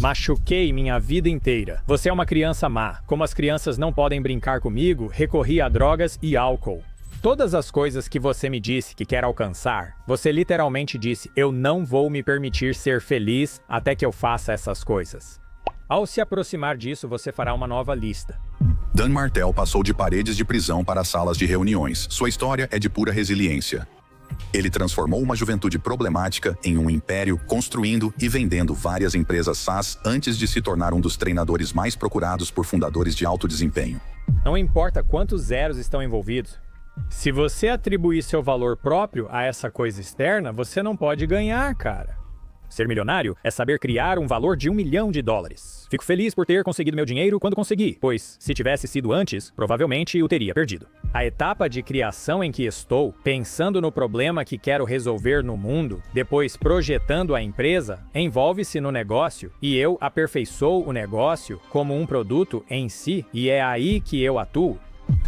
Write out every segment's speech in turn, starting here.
Machuquei minha vida inteira. Você é uma criança má. Como as crianças não podem brincar comigo, recorri a drogas e álcool. Todas as coisas que você me disse que quer alcançar, você literalmente disse: eu não vou me permitir ser feliz até que eu faça essas coisas. Ao se aproximar disso, você fará uma nova lista. Dan Martell passou de paredes de prisão para salas de reuniões. Sua história é de pura resiliência. Ele transformou uma juventude problemática em um império, construindo e vendendo várias empresas SaaS antes de se tornar um dos treinadores mais procurados por fundadores de alto desempenho. Não importa quantos zeros estão envolvidos. Se você atribuir seu valor próprio a essa coisa externa, você não pode ganhar, cara. Ser milionário é saber criar um valor de $1 milhão. Fico feliz por ter conseguido meu dinheiro quando consegui, pois, se tivesse sido antes, provavelmente o teria perdido. A etapa de criação em que estou, pensando no problema que quero resolver no mundo, depois projetando a empresa, envolve-se no negócio e eu aperfeiçoo o negócio como um produto em si, e é aí que eu atuo.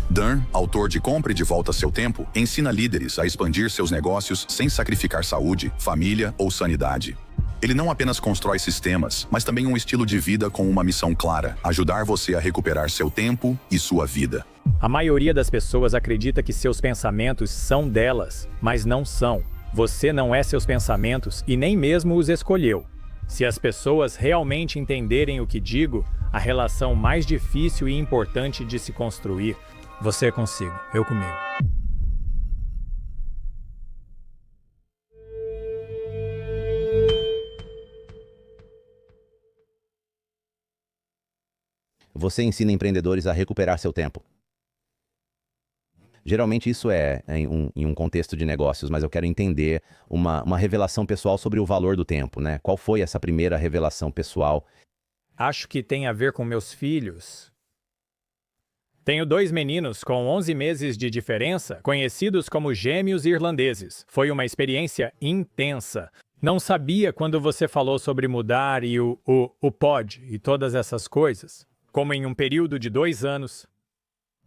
Dan, autor de Compre de Volta Seu Tempo, ensina líderes a expandir seus negócios sem sacrificar saúde, família ou sanidade. Ele não apenas constrói sistemas, mas também um estilo de vida com uma missão clara: ajudar você a recuperar seu tempo e sua vida. A maioria das pessoas acredita que seus pensamentos são delas, mas não são. Você não é seus pensamentos e nem mesmo os escolheu. Se as pessoas realmente entenderem o que digo, a relação mais difícil e importante de se construir, você consigo, eu comigo. Você ensina empreendedores a recuperar seu tempo. Geralmente isso é em um contexto de negócios, mas eu quero entender uma revelação pessoal sobre o valor do tempo, né? Qual foi essa primeira revelação pessoal? Acho que tem a ver com meus filhos. Tenho 2 meninos com 11 meses de diferença, conhecidos como gêmeos irlandeses. Foi uma experiência intensa. Não sabia quando você falou sobre mudar e o pode e todas essas coisas. Como em um período de 2 anos,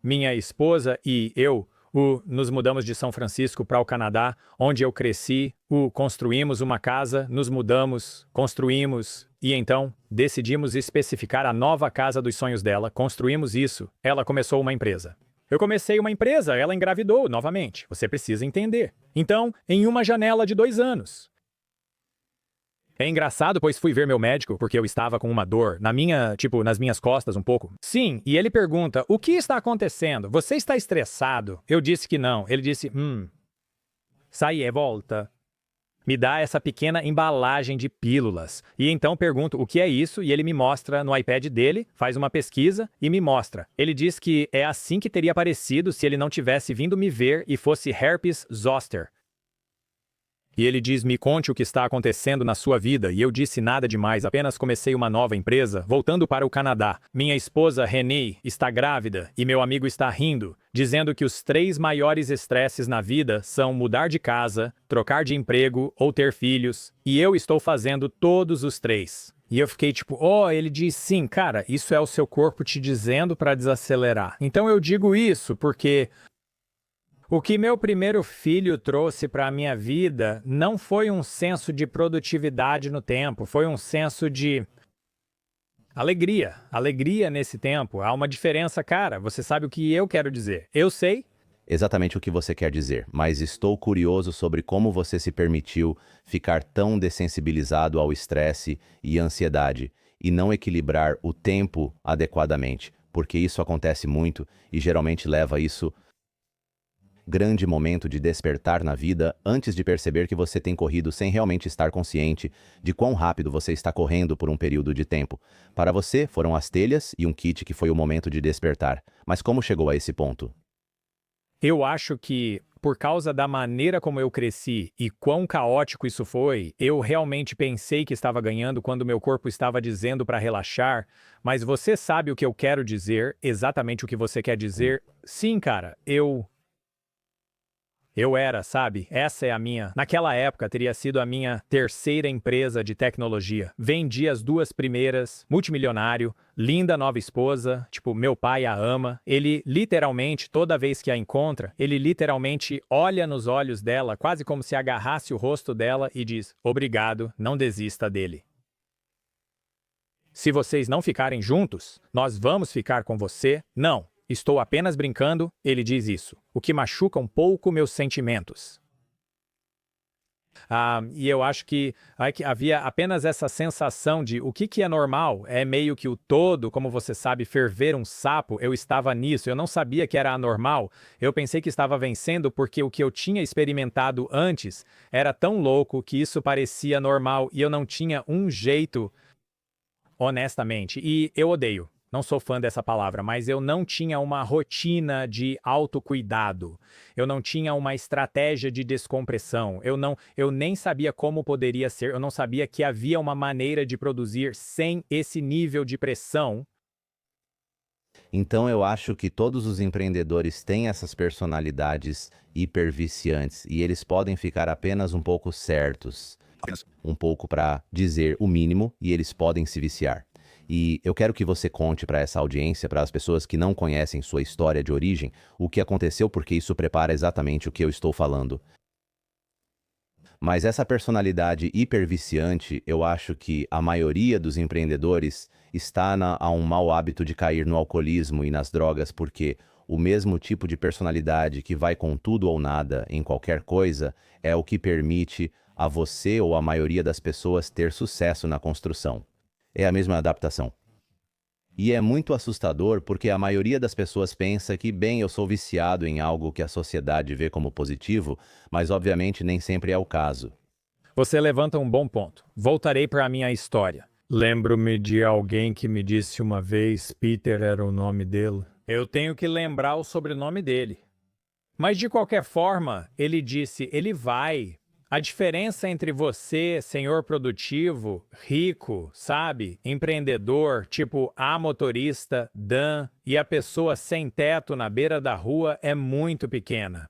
minha esposa e eu nos mudamos de São Francisco para o Canadá, onde eu cresci, construímos uma casa, nos mudamos, construímos, e então decidimos especificar a nova casa dos sonhos dela, construímos isso, ela começou uma empresa. Eu comecei uma empresa, ela engravidou novamente, você precisa entender. Então, em uma janela de 2 anos. É engraçado, pois fui ver meu médico porque eu estava com uma dor nas minhas costas um pouco. Sim, e ele pergunta: o que está acontecendo? Você está estressado? Eu disse que não. Ele disse: sai e volta. Me dá essa pequena embalagem de pílulas. E então pergunto o que é isso e ele me mostra no iPad dele, faz uma pesquisa e me mostra. Ele diz que é assim que teria parecido se ele não tivesse vindo me ver e fosse herpes zoster. E ele diz: me conte o que está acontecendo na sua vida, e eu disse nada demais, apenas comecei uma nova empresa, voltando para o Canadá. Minha esposa, Renée, está grávida, e meu amigo está rindo, dizendo que os 3 maiores estresses na vida são mudar de casa, trocar de emprego ou ter filhos, e eu estou fazendo todos os 3. E eu fiquei tipo, ele diz, sim, cara, isso é o seu corpo te dizendo para desacelerar. Então eu digo isso porque o que meu primeiro filho trouxe para a minha vida não foi um senso de produtividade no tempo, foi um senso de alegria. Alegria nesse tempo. Há uma diferença, cara. Você sabe o que eu quero dizer. Eu sei Exatamente o que você quer dizer, mas estou curioso sobre como você se permitiu ficar tão dessensibilizado ao estresse e ansiedade e não equilibrar o tempo adequadamente, porque isso acontece muito e geralmente leva a isso grande momento de despertar na vida antes de perceber que você tem corrido sem realmente estar consciente de quão rápido você está correndo por um período de tempo. Para você, foram as telhas e um kit que foi o momento de despertar. Mas como chegou a esse ponto? Eu acho que, por causa da maneira como eu cresci e quão caótico isso foi, eu realmente pensei que estava ganhando quando meu corpo estava dizendo para relaxar, mas você sabe o que eu quero dizer, exatamente o que você quer dizer. Sim, cara, eu era, sabe? Essa é a minha. Naquela época, teria sido a minha terceira empresa de tecnologia. Vendi as 2 primeiras, multimilionário, linda nova esposa, meu pai a ama. Ele literalmente, toda vez que a encontra, ele literalmente olha nos olhos dela, quase como se agarrasse o rosto dela e diz, obrigado, não desista dele. Se vocês não ficarem juntos, nós vamos ficar com você? Não, estou apenas brincando, ele diz isso, o que machuca um pouco meus sentimentos. E eu acho que havia apenas essa sensação de o que é normal, é meio que o todo, como você sabe, ferver um sapo, eu estava nisso, eu não sabia que era anormal, eu pensei que estava vencendo porque o que eu tinha experimentado antes era tão louco que isso parecia normal e eu não tinha um jeito, honestamente, e eu odeio. Não sou fã dessa palavra, mas eu não tinha uma rotina de autocuidado. Eu não tinha uma estratégia de descompressão. Eu nem sabia como poderia ser. Eu não sabia que havia uma maneira de produzir sem esse nível de pressão. Então eu acho que todos os empreendedores têm essas personalidades hiperviciantes e eles podem ficar apenas um pouco certos, um pouco para dizer o mínimo e eles podem se viciar. E eu quero que você conte para essa audiência, para as pessoas que não conhecem sua história de origem, o que aconteceu, porque isso prepara exatamente o que eu estou falando. Mas essa personalidade hiperviciante, eu acho que a maioria dos empreendedores está a um mau hábito de cair no alcoolismo e nas drogas, porque o mesmo tipo de personalidade que vai com tudo ou nada em qualquer coisa é o que permite a você ou a maioria das pessoas ter sucesso na construção. É a mesma adaptação. E é muito assustador porque a maioria das pessoas pensa que, bem, eu sou viciado em algo que a sociedade vê como positivo, mas obviamente nem sempre é o caso. Você levanta um bom ponto. Voltarei para a minha história. Lembro-me de alguém que me disse uma vez, Peter era o nome dele. Eu tenho que lembrar o sobrenome dele. Mas de qualquer forma, ele disse, ele vai. A diferença entre você, senhor produtivo, rico, sabe, empreendedor, tipo a motorista, Dan, e a pessoa sem teto na beira da rua é muito pequena.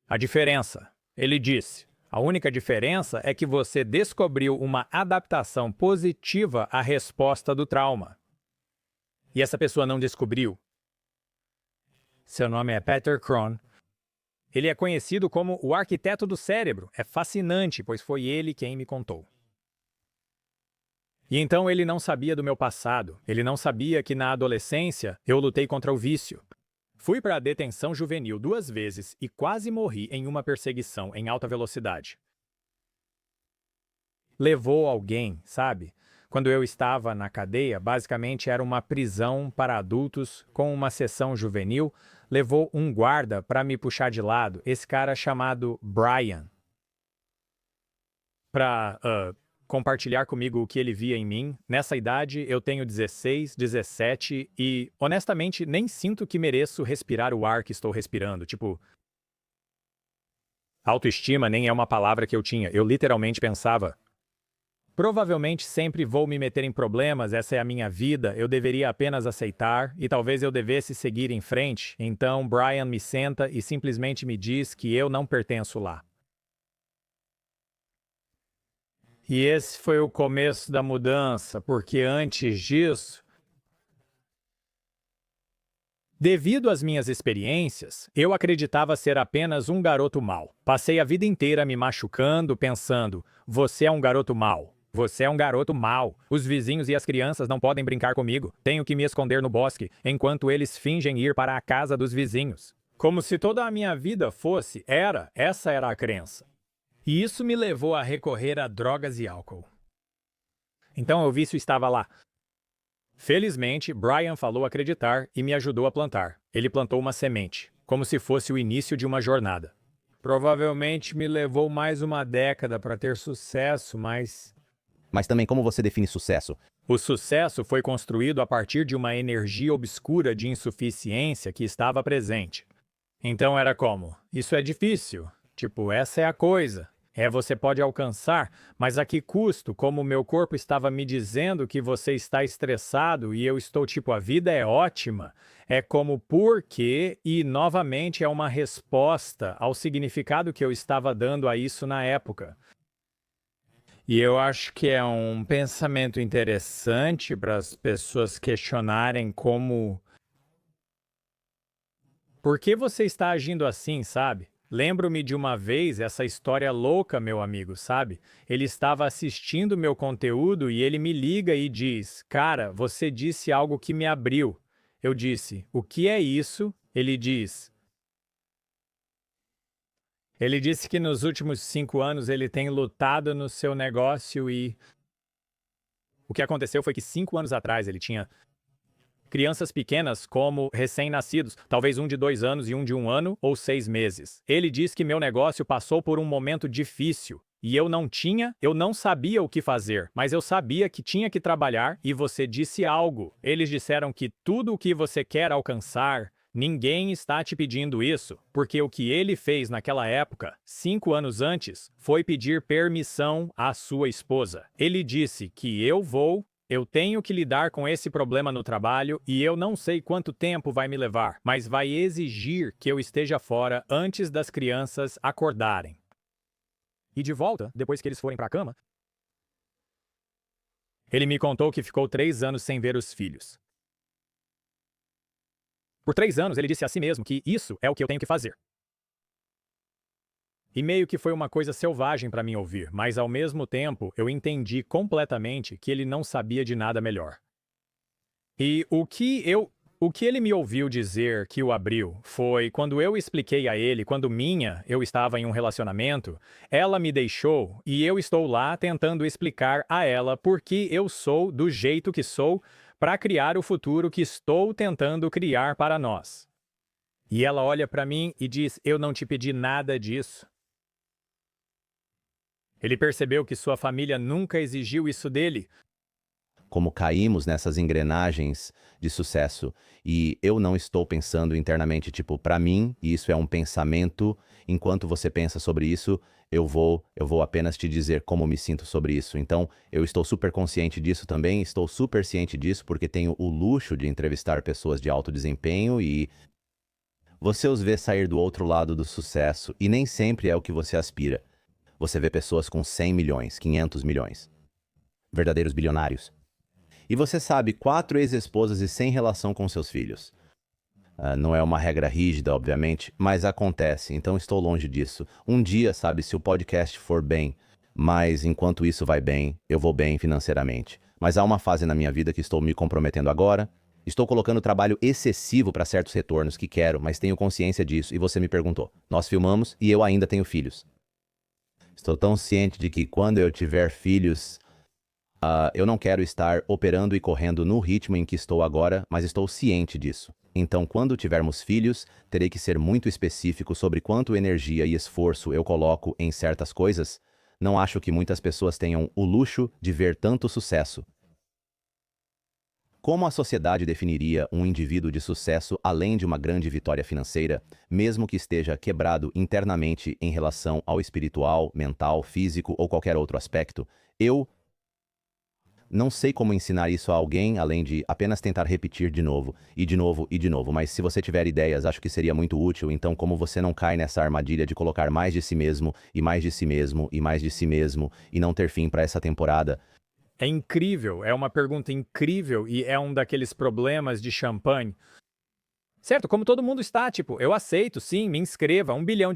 A diferença, ele disse, a única diferença é que você descobriu uma adaptação positiva à resposta do trauma. E essa pessoa não descobriu. Seu nome é Peter Krohn. Ele é conhecido como o arquiteto do cérebro. É fascinante, pois foi ele quem me contou. E então ele não sabia do meu passado. Ele não sabia que na adolescência eu lutei contra o vício. Fui para a detenção juvenil 2 vezes e quase morri em uma perseguição em alta velocidade. Levou alguém, sabe? Quando eu estava na cadeia, basicamente era uma prisão para adultos com uma seção juvenil. Levou um guarda para me puxar de lado, esse cara chamado Brian, para compartilhar comigo o que ele via em mim. Nessa idade, eu tenho 16, 17 e, honestamente, nem sinto que mereço respirar o ar que estou respirando. Tipo, autoestima nem é uma palavra que eu tinha. Eu literalmente pensava, provavelmente sempre vou me meter em problemas, essa é a minha vida, eu deveria apenas aceitar e talvez eu devesse seguir em frente. Então Brian me senta e simplesmente me diz que eu não pertenço lá. E esse foi o começo da mudança, porque antes disso, devido às minhas experiências, eu acreditava ser apenas um garoto mau. Passei a vida inteira me machucando, pensando, você é um garoto mau. Você é um garoto mau. Os vizinhos e as crianças não podem brincar comigo. Tenho que me esconder no bosque, enquanto eles fingem ir para a casa dos vizinhos. Como se toda a minha vida fosse, essa era a crença. E isso me levou a recorrer a drogas e álcool. Então o vício estava lá. Felizmente, Brian falou acreditar e me ajudou a plantar. Ele plantou uma semente, como se fosse o início de uma jornada. Provavelmente me levou mais uma década para ter sucesso, mas também como você define sucesso? o sucesso foi construído a partir de uma energia obscura de insuficiência que estava presente. Então era como, isso é difícil, tipo, essa é a coisa. Você pode alcançar, mas a que custo? Como o meu corpo estava me dizendo que você está estressado e eu estou tipo, a vida é ótima. É como por quê? E novamente é uma resposta ao significado que eu estava dando a isso na época. E eu acho que é um pensamento interessante para as pessoas questionarem como... Por que você está agindo assim, sabe? Lembro-me de uma vez essa história louca, meu amigo, sabe? Ele estava assistindo meu conteúdo e ele me liga e diz: Cara, você disse algo que me abriu. Eu disse: O que é isso? Ele diz. Ele disse que nos últimos 5 anos ele tem lutado no seu negócio e. O que aconteceu foi que 5 anos atrás ele tinha crianças pequenas como recém-nascidos, talvez um de 2 anos e um de 1 ano ou 6 meses. Ele diz que meu negócio passou por um momento difícil e eu não sabia o que fazer, mas eu sabia que tinha que trabalhar e você disse algo. Eles disseram que tudo o que você quer alcançar, ninguém está te pedindo isso, porque o que ele fez naquela época, 5 anos antes, foi pedir permissão à sua esposa. Ele disse que eu tenho que lidar com esse problema no trabalho e eu não sei quanto tempo vai me levar, mas vai exigir que eu esteja fora antes das crianças acordarem. E de volta, depois que eles forem para a cama, ele me contou que ficou 3 anos sem ver os filhos. Por 3 anos, ele disse a si mesmo que isso é o que eu tenho que fazer. E meio que foi uma coisa selvagem para mim ouvir, mas ao mesmo tempo eu entendi completamente que ele não sabia de nada melhor. E o que ele me ouviu dizer que o abriu foi quando eu expliquei a ele, quando eu estava em um relacionamento, ela me deixou e eu estou lá tentando explicar a ela por que eu sou do jeito que sou para criar o futuro que estou tentando criar para nós. E ela olha para mim e diz: Eu não te pedi nada disso. Ele percebeu que sua família nunca exigiu isso dele. Como caímos nessas engrenagens de sucesso. E eu não estou pensando internamente, tipo, para mim, e isso é um pensamento, enquanto você pensa sobre isso, eu vou apenas te dizer como me sinto sobre isso. Então, eu estou super consciente disso também, estou super ciente disso porque tenho o luxo de entrevistar pessoas de alto desempenho e você os vê sair do outro lado do sucesso e nem sempre é o que você aspira. Você vê pessoas com 100 milhões, 500 milhões. Verdadeiros bilionários. E você sabe, 4 ex-esposas e sem relação com seus filhos. Não é uma regra rígida, obviamente, mas acontece, então estou longe disso. Um dia, sabe, se o podcast for bem, mas enquanto isso vai bem, eu vou bem financeiramente. Mas há uma fase na minha vida que estou me comprometendo agora. Estou colocando trabalho excessivo para certos retornos que quero, mas tenho consciência disso. E você me perguntou. Nós filmamos e eu ainda tenho filhos. Estou tão ciente de que quando eu tiver filhos, eu não quero estar operando e correndo no ritmo em que estou agora, mas estou ciente disso. Então, quando tivermos filhos, terei que ser muito específico sobre quanto energia e esforço eu coloco em certas coisas. Não acho que muitas pessoas tenham o luxo de ver tanto sucesso. Como a sociedade definiria um indivíduo de sucesso além de uma grande vitória financeira, mesmo que esteja quebrado internamente em relação ao espiritual, mental, físico ou qualquer outro aspecto? Eu não sei como ensinar isso a alguém, além de apenas tentar repetir de novo, e de novo, e de novo, mas se você tiver ideias, acho que seria muito útil, então como você não cai nessa armadilha de colocar mais de si mesmo, e mais de si mesmo, e mais de si mesmo, e não ter fim para essa temporada? É incrível, é uma pergunta incrível e é um daqueles problemas de champanhe. Certo, como todo mundo está, tipo, eu aceito, sim, me inscreva, $1 bilhão,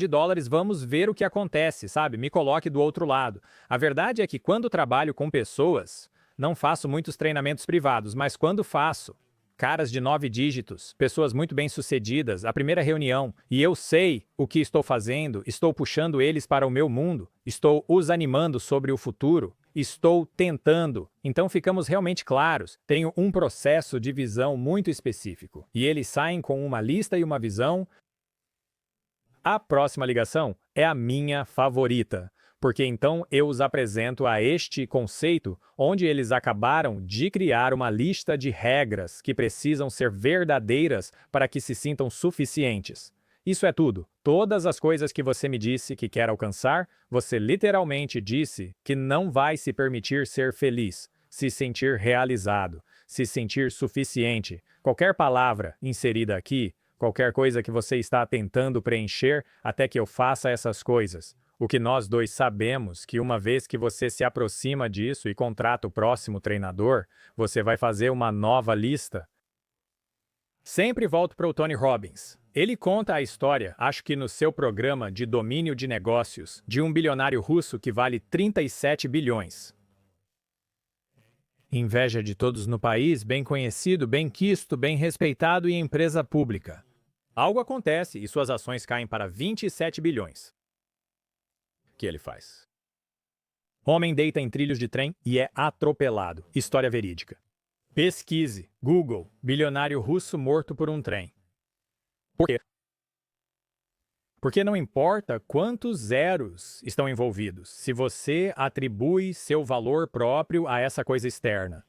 vamos ver o que acontece, sabe? Me coloque do outro lado. A verdade é que quando trabalho com pessoas, não faço muitos treinamentos privados, mas quando faço, caras de 9 dígitos, pessoas muito bem-sucedidas, a primeira reunião, e eu sei o que estou fazendo, estou puxando eles para o meu mundo, estou os animando sobre o futuro, estou tentando. Então ficamos realmente claros. Tenho um processo de visão muito específico. E eles saem com uma lista e uma visão. A próxima ligação é a minha favorita, porque então eu os apresento a este conceito onde eles acabaram de criar uma lista de regras que precisam ser verdadeiras para que se sintam suficientes. Isso é tudo. Todas as coisas que você me disse que quer alcançar, você literalmente disse que não vai se permitir ser feliz, se sentir realizado, se sentir suficiente. Qualquer palavra inserida aqui, qualquer coisa que você está tentando preencher até que eu faça essas coisas. O que nós dois sabemos que uma vez que você se aproxima disso e contrata o próximo treinador, você vai fazer uma nova lista. Sempre volto para o Tony Robbins. Ele conta a história, acho que no seu programa de domínio de negócios, de um bilionário russo que vale 37 bilhões. Inveja de todos no país, bem conhecido, bem quisto, bem respeitado e empresa pública. Algo acontece e suas ações caem para 27 bilhões. O que ele faz? Homem deita em trilhos de trem e é atropelado. História verídica. Pesquise. Google. Bilionário russo morto por um trem. Por quê? Porque não importa quantos zeros estão envolvidos, se você atribui seu valor próprio a essa coisa externa.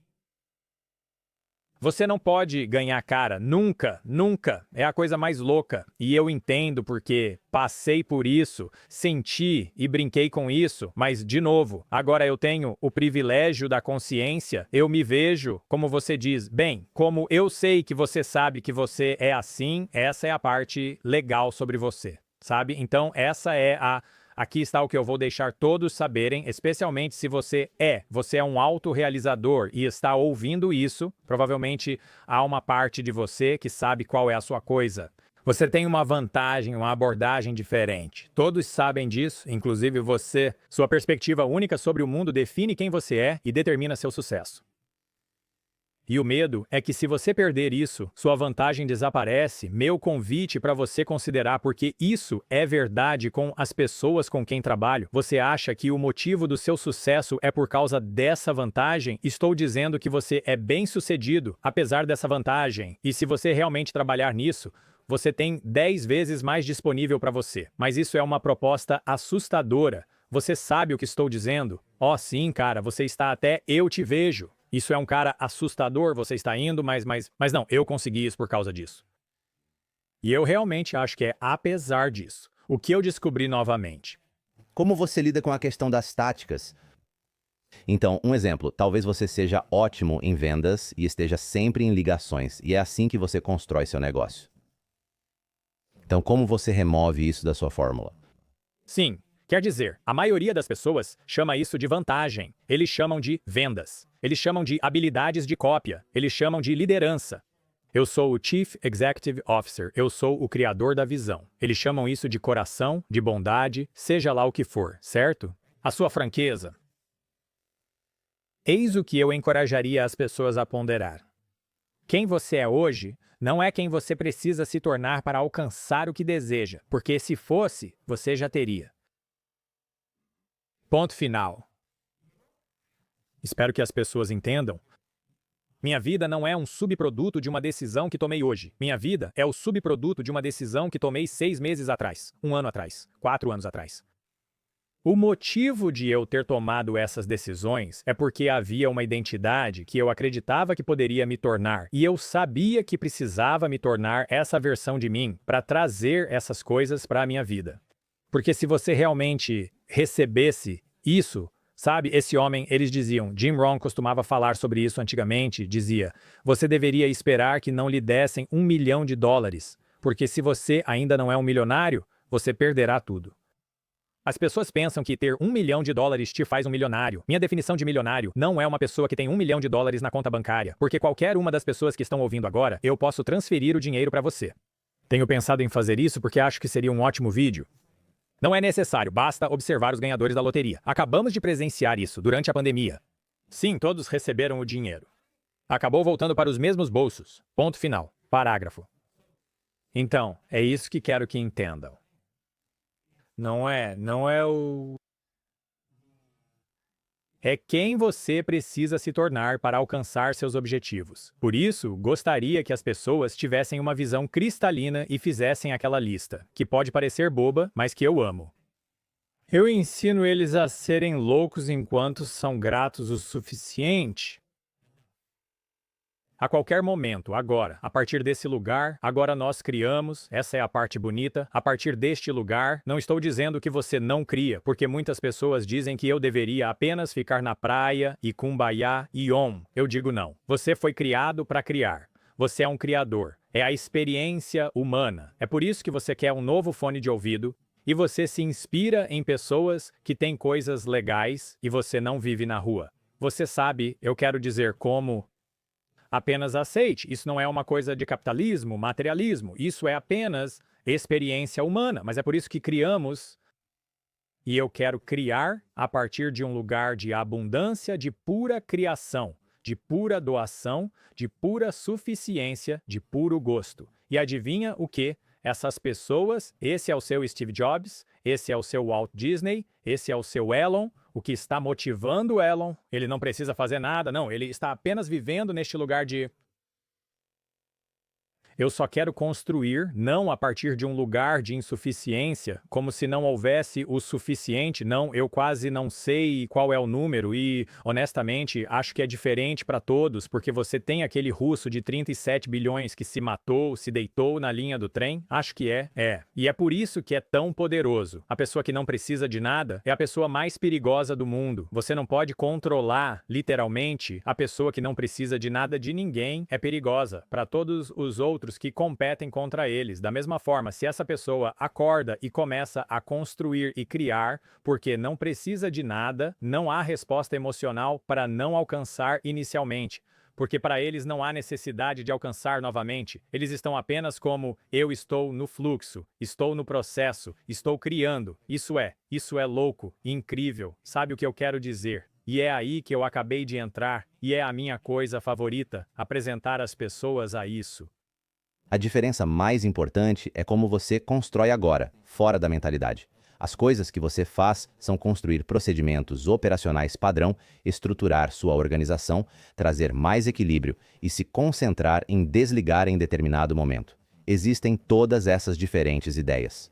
Você não pode ganhar cara, nunca, nunca. É a coisa mais louca. E eu entendo porque passei por isso, senti e brinquei com isso, mas, de novo, agora eu tenho o privilégio da consciência, eu me vejo, como você diz, bem, como eu sei que você sabe que você é assim, essa é a parte legal sobre você, sabe? Então, essa é a... Aqui está o que eu vou deixar todos saberem, especialmente se você é um autorrealizador e está ouvindo isso, provavelmente há uma parte de você que sabe qual é a sua coisa. Você tem uma vantagem, uma abordagem diferente. Todos sabem disso, inclusive você. Sua perspectiva única sobre o mundo define quem você é e determina seu sucesso. E o medo é que se você perder isso, sua vantagem desaparece. Meu convite para você considerar, porque isso é verdade com as pessoas com quem trabalho. Você acha que o motivo do seu sucesso é por causa dessa vantagem? Estou dizendo que você é bem-sucedido, apesar dessa vantagem. E se você realmente trabalhar nisso, você tem 10 vezes mais disponível para você. Mas isso é uma proposta assustadora. Você sabe o que estou dizendo? Oh, sim, cara, você está até eu te vejo. Isso é um cara assustador, você está indo, mas não, eu consegui isso por causa disso. E eu realmente acho que é apesar disso. O que eu descobri novamente? Como você lida com a questão das táticas? Então, um exemplo, talvez você seja ótimo em vendas e esteja sempre em ligações, e é assim que você constrói seu negócio. Então, como você remove isso da sua fórmula? Sim, quer dizer, a maioria das pessoas chama isso de vantagem. Eles chamam de vendas. Eles chamam de habilidades de cópia. Eles chamam de liderança. Eu sou o Chief Executive Officer. Eu sou o criador da visão. Eles chamam isso de coração, de bondade, seja lá o que for, certo? A sua franqueza. Eis o que eu encorajaria as pessoas a ponderar. Quem você é hoje não é quem você precisa se tornar para alcançar o que deseja, porque se fosse, você já teria. Ponto final. Espero que as pessoas entendam. Minha vida não é um subproduto de uma decisão que tomei hoje. Minha vida é o subproduto de uma decisão que tomei 6 meses atrás, 1 ano atrás, 4 anos atrás. O motivo de eu ter tomado essas decisões é porque havia uma identidade que eu acreditava que poderia me tornar, e eu sabia que precisava me tornar essa versão de mim para trazer essas coisas para a minha vida. Porque se você realmente recebesse isso, sabe, esse homem, eles diziam, Jim Rohn costumava falar sobre isso antigamente, dizia, você deveria esperar que não lhe dessem $1 milhão, porque se você ainda não é um milionário, você perderá tudo. As pessoas pensam que ter $1 milhão te faz um milionário. Minha definição de milionário não é uma pessoa que tem $1 milhão na conta bancária, porque qualquer uma das pessoas que estão ouvindo agora, eu posso transferir o dinheiro para você. Tenho pensado em fazer isso porque acho que seria um ótimo vídeo. Não é necessário, basta observar os ganhadores da loteria. Acabamos de presenciar isso durante a pandemia. Sim, todos receberam o dinheiro. Acabou voltando para os mesmos bolsos. Ponto final. Parágrafo. Então, é isso que quero que entendam. Não é o... É quem você precisa se tornar para alcançar seus objetivos. Por isso, gostaria que as pessoas tivessem uma visão cristalina e fizessem aquela lista, que pode parecer boba, mas que eu amo. Eu ensino eles a serem loucos enquanto são gratos o suficiente. A qualquer momento, agora, a partir desse lugar, agora nós criamos, essa é a parte bonita, a partir deste lugar, não estou dizendo que você não cria, porque muitas pessoas dizem que eu deveria apenas ficar na praia e kumbaya e om. Eu digo não. Você foi criado para criar. Você é um criador. É a experiência humana. É por isso que você quer um novo fone de ouvido e você se inspira em pessoas que têm coisas legais e você não vive na rua. Você sabe, eu quero dizer como... apenas aceite. Isso não é uma coisa de capitalismo, materialismo. Isso é apenas experiência humana. Mas é por isso que criamos. E eu quero criar a partir de um lugar de abundância, de pura criação, de pura doação, de pura suficiência, de puro gosto. E adivinha o que? Essas pessoas, esse é o seu Steve Jobs, esse é o seu Walt Disney, esse é o seu Elon, o que está motivando o Elon, ele não precisa fazer nada, não, ele está apenas vivendo neste lugar de... Eu só quero construir, não a partir de um lugar de insuficiência, como se não houvesse o suficiente. Não, eu quase não sei qual é o número e, honestamente, acho que é diferente para todos, porque você tem aquele russo de 37 bilhões que se matou, se deitou na linha do trem. Acho que é. E é por isso que é tão poderoso. A pessoa que não precisa de nada é a pessoa mais perigosa do mundo. Você não pode controlar, literalmente, a pessoa que não precisa de nada de ninguém é perigosa. Para todos os outros que competem contra eles. Da mesma forma, se essa pessoa acorda e começa a construir e criar, porque não precisa de nada, não há resposta emocional para não alcançar inicialmente. Porque para eles não há necessidade de alcançar novamente. Eles estão apenas como, eu estou no fluxo, estou no processo, estou criando. Isso é louco, incrível. Sabe o que eu quero dizer? E é aí que eu acabei de entrar, e é a minha coisa favorita, apresentar as pessoas a isso. A diferença mais importante é como você constrói agora, fora da mentalidade. As coisas que você faz são construir procedimentos operacionais padrão, estruturar sua organização, trazer mais equilíbrio e se concentrar em desligar em determinado momento. Existem todas essas diferentes ideias.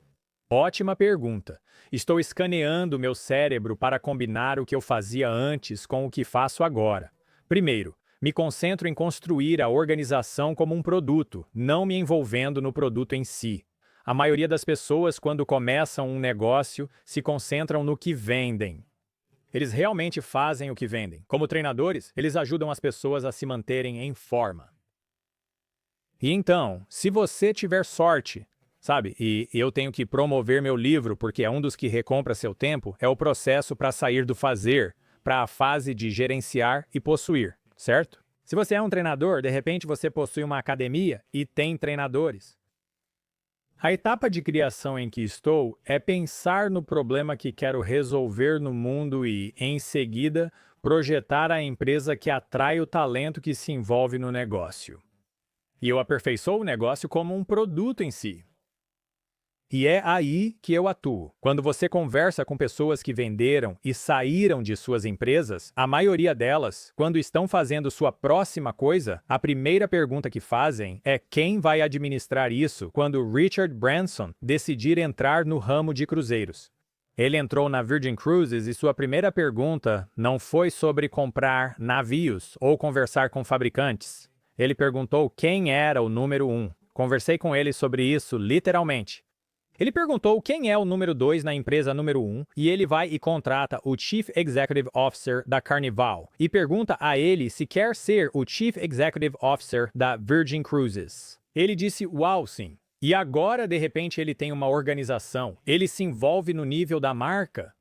Ótima pergunta. Estou escaneando meu cérebro para combinar o que eu fazia antes com o que faço agora. Primeiro, me concentro em construir a organização como um produto, não me envolvendo no produto em si. A maioria das pessoas, quando começam um negócio, se concentram no que vendem. Eles realmente fazem o que vendem. Como treinadores, eles ajudam as pessoas a se manterem em forma. E então, se você tiver sorte, sabe, e eu tenho que promover meu livro porque é um dos que recompra seu tempo, é o processo para sair do fazer, para a fase de gerenciar e possuir. Certo? Se você é um treinador, de repente você possui uma academia e tem treinadores. A etapa de criação em que estou é pensar no problema que quero resolver no mundo e, em seguida, projetar a empresa que atrai o talento que se envolve no negócio. E eu aperfeiçoo o negócio como um produto em si. E é aí que eu atuo. Quando você conversa com pessoas que venderam e saíram de suas empresas, a maioria delas, quando estão fazendo sua próxima coisa, a primeira pergunta que fazem é quem vai administrar isso quando Richard Branson decidir entrar no ramo de cruzeiros. Ele entrou na Virgin Cruises e sua primeira pergunta não foi sobre comprar navios ou conversar com fabricantes. Ele perguntou quem era o número 1. Conversei com ele sobre isso literalmente. Ele perguntou quem é o número 2 na empresa número 1 e ele vai e contrata o Chief Executive Officer da Carnival e pergunta a ele se quer ser o Chief Executive Officer da Virgin Cruises. Ele disse, uau, sim. E agora, de repente, ele tem uma organização. Ele se envolve no nível da marca.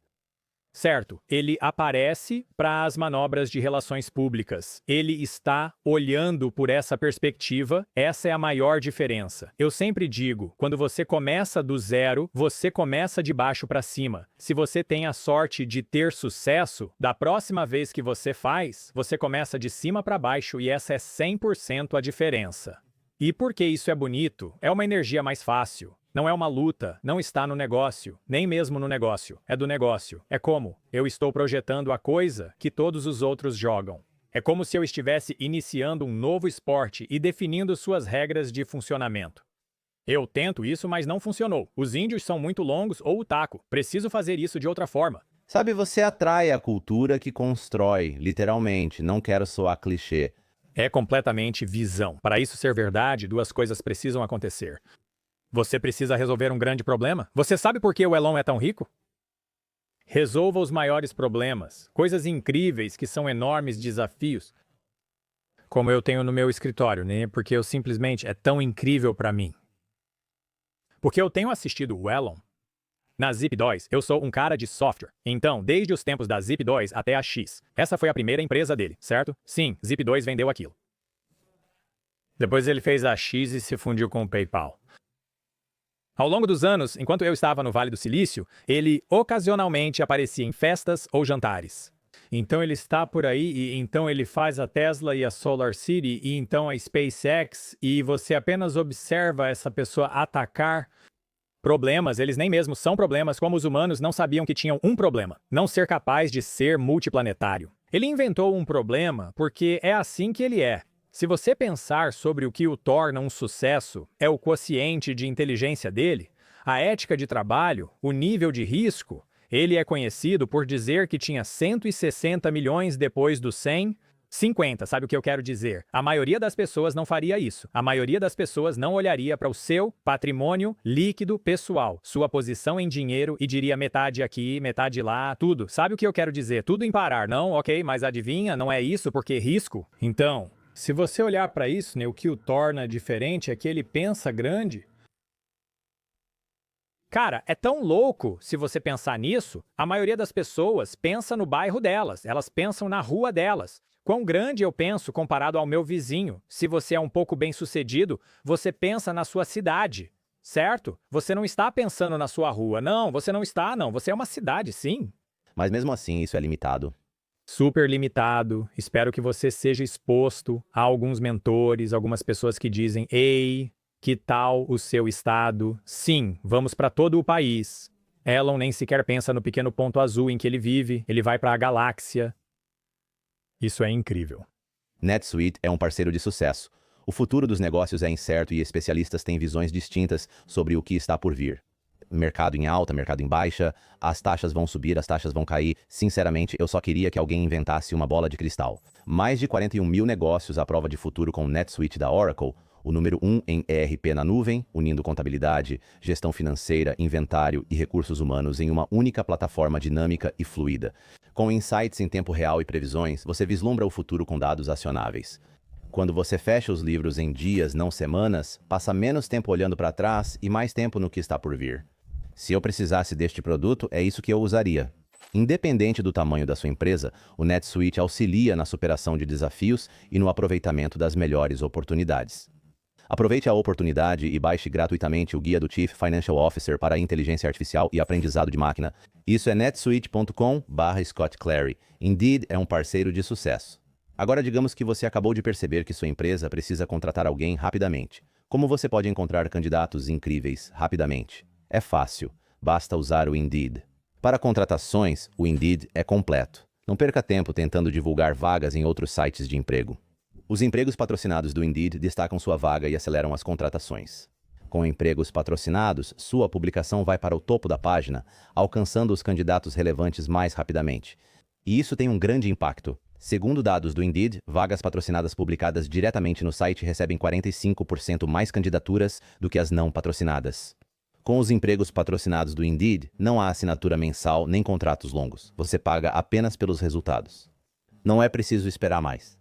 Certo, ele aparece para as manobras de relações públicas. Ele está olhando por essa perspectiva. Essa é a maior diferença. Eu sempre digo, quando você começa do zero, você começa de baixo para cima. Se você tem a sorte de ter sucesso, da próxima vez que você faz, você começa de cima para baixo e essa é 100% a diferença. E por que isso é bonito? É uma energia mais fácil. Não é uma luta, não está no negócio, nem mesmo no negócio, é do negócio. É como eu estou projetando a coisa que todos os outros jogam. É como se eu estivesse iniciando um novo esporte e definindo suas regras de funcionamento. Eu tento isso, mas não funcionou. Os índios são muito longos ou o taco. Preciso fazer isso de outra forma. Sabe, você atrai a cultura que constrói, literalmente. Não quero soar clichê. É completamente visão. Para isso ser verdade, duas coisas precisam acontecer. Você precisa resolver um grande problema? Você sabe por que o Elon é tão rico? Resolva os maiores problemas, coisas incríveis que são enormes desafios. Como eu tenho no meu escritório, né? Porque eu simplesmente é tão incrível para mim. Porque eu tenho assistido o Elon. Na Zip2, eu sou um cara de software. Então, desde os tempos da Zip2 até a X. Essa foi a primeira empresa dele, certo? Sim, Zip2 vendeu aquilo. Depois ele fez a X e se fundiu com o PayPal. Ao longo dos anos, enquanto eu estava no Vale do Silício, ele ocasionalmente aparecia em festas ou jantares. Então ele está por aí e então ele faz a Tesla e a SolarCity e então a SpaceX e você apenas observa essa pessoa atacar problemas, eles nem mesmo são problemas, como os humanos não sabiam que tinham um problema, não ser capaz de ser multiplanetário. Ele inventou um problema porque é assim que ele é. Se você pensar sobre o que o torna um sucesso, é o quociente de inteligência dele, a ética de trabalho, o nível de risco. Ele é conhecido por dizer que tinha 160 milhões depois dos 100. 50, sabe o que eu quero dizer? A maioria das pessoas não faria isso. A maioria das pessoas não olharia para o seu patrimônio líquido pessoal, sua posição em dinheiro e diria metade aqui, metade lá, tudo. Sabe o que eu quero dizer? Tudo em parar. Não, ok, mas adivinha, não é isso porque risco? Então, se você olhar para isso, né, o que o torna diferente é que ele pensa grande. Cara, é tão louco se você pensar nisso. A maioria das pessoas pensa no bairro delas, elas pensam na rua delas. Quão grande eu penso comparado ao meu vizinho? Se você é um pouco bem-sucedido, você pensa na sua cidade, certo? Você não está pensando na sua rua. Não, você não está, não. Você é uma cidade, sim. Mas mesmo assim, isso é limitado. Super limitado. Espero que você seja exposto a alguns mentores, algumas pessoas que dizem: ei, que tal o seu estado? Sim, vamos para todo o país. Elon nem sequer pensa no pequeno ponto azul em que ele vive, ele vai para a galáxia. Isso é incrível. NetSuite é um parceiro de sucesso. O futuro dos negócios é incerto e especialistas têm visões distintas sobre o que está por vir. Mercado em alta, mercado em baixa, as taxas vão subir, as taxas vão cair. Sinceramente, eu só queria que alguém inventasse uma bola de cristal. Mais de 41 mil negócios à prova de futuro com o NetSuite da Oracle, o número 1 em ERP na nuvem, unindo contabilidade, gestão financeira, inventário e recursos humanos em uma única plataforma dinâmica e fluida. Com insights em tempo real e previsões, você vislumbra o futuro com dados acionáveis. Quando você fecha os livros em dias, não semanas, passa menos tempo olhando para trás e mais tempo no que está por vir. Se eu precisasse deste produto, é isso que eu usaria. Independente do tamanho da sua empresa, o NetSuite auxilia na superação de desafios e no aproveitamento das melhores oportunidades. Aproveite a oportunidade e baixe gratuitamente o guia do Chief Financial Officer para a inteligência artificial e aprendizado de máquina. Isso é netsuite.com/Scott Clary. Indeed é um parceiro de sucesso. Agora digamos que você acabou de perceber que sua empresa precisa contratar alguém rapidamente. Como você pode encontrar candidatos incríveis rapidamente? É fácil, basta usar o Indeed. Para contratações, o Indeed é completo. Não perca tempo tentando divulgar vagas em outros sites de emprego. Os empregos patrocinados do Indeed destacam sua vaga e aceleram as contratações. Com empregos patrocinados, sua publicação vai para o topo da página, alcançando os candidatos relevantes mais rapidamente. E isso tem um grande impacto. Segundo dados do Indeed, vagas patrocinadas publicadas diretamente no site recebem 45% mais candidaturas do que as não patrocinadas. Com os empregos patrocinados do Indeed, não há assinatura mensal nem contratos longos. Você paga apenas pelos resultados. Não é preciso esperar mais.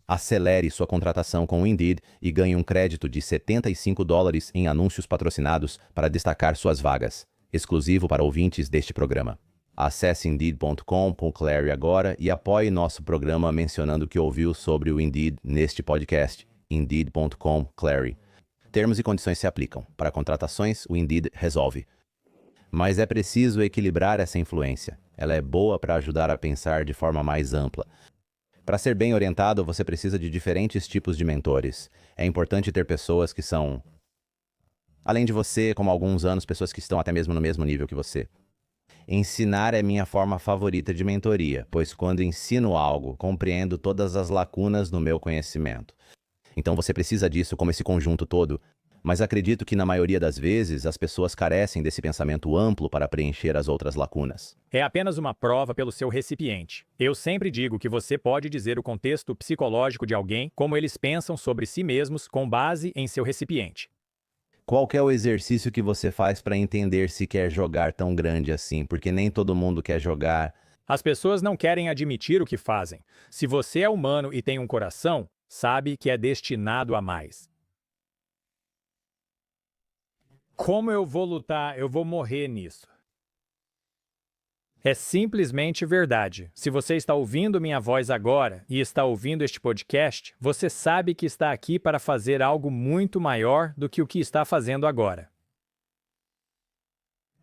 Acelere sua contratação com o Indeed e ganhe um crédito de $75 em anúncios patrocinados para destacar suas vagas, exclusivo para ouvintes deste programa. Acesse Indeed.com/Clary agora e apoie nosso programa mencionando que ouviu sobre o Indeed neste podcast. Indeed.com/Clary. Termos e condições se aplicam. Para contratações, o Indeed resolve. Mas é preciso equilibrar essa influência. Ela é boa para ajudar a pensar de forma mais ampla. Para ser bem orientado, você precisa de diferentes tipos de mentores. É importante ter pessoas que são, além de você, como há alguns anos, pessoas que estão até mesmo no mesmo nível que você. Ensinar é minha forma favorita de mentoria, pois quando ensino algo, compreendo todas as lacunas no meu conhecimento. Então você precisa disso como esse conjunto todo. Mas acredito que na maioria das vezes as pessoas carecem desse pensamento amplo para preencher as outras lacunas. É apenas uma prova pelo seu recipiente. Eu sempre digo que você pode dizer o contexto psicológico de alguém, como eles pensam sobre si mesmos com base em seu recipiente. Qual que é o exercício que você faz para entender se quer jogar tão grande assim? Porque nem todo mundo quer jogar. As pessoas não querem admitir o que fazem. Se você é humano e tem um coração, sabe que é destinado a mais. Como eu vou lutar? Eu vou morrer nisso. É simplesmente verdade. Se você está ouvindo minha voz agora e está ouvindo este podcast, você sabe que está aqui para fazer algo muito maior do que o que está fazendo agora.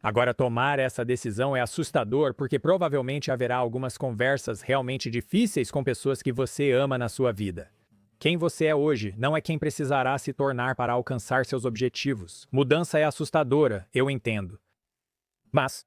Agora, tomar essa decisão é assustador porque provavelmente haverá algumas conversas realmente difíceis com pessoas que você ama na sua vida. Quem você é hoje não é quem precisará se tornar para alcançar seus objetivos. Mudança é assustadora, eu entendo. Mas,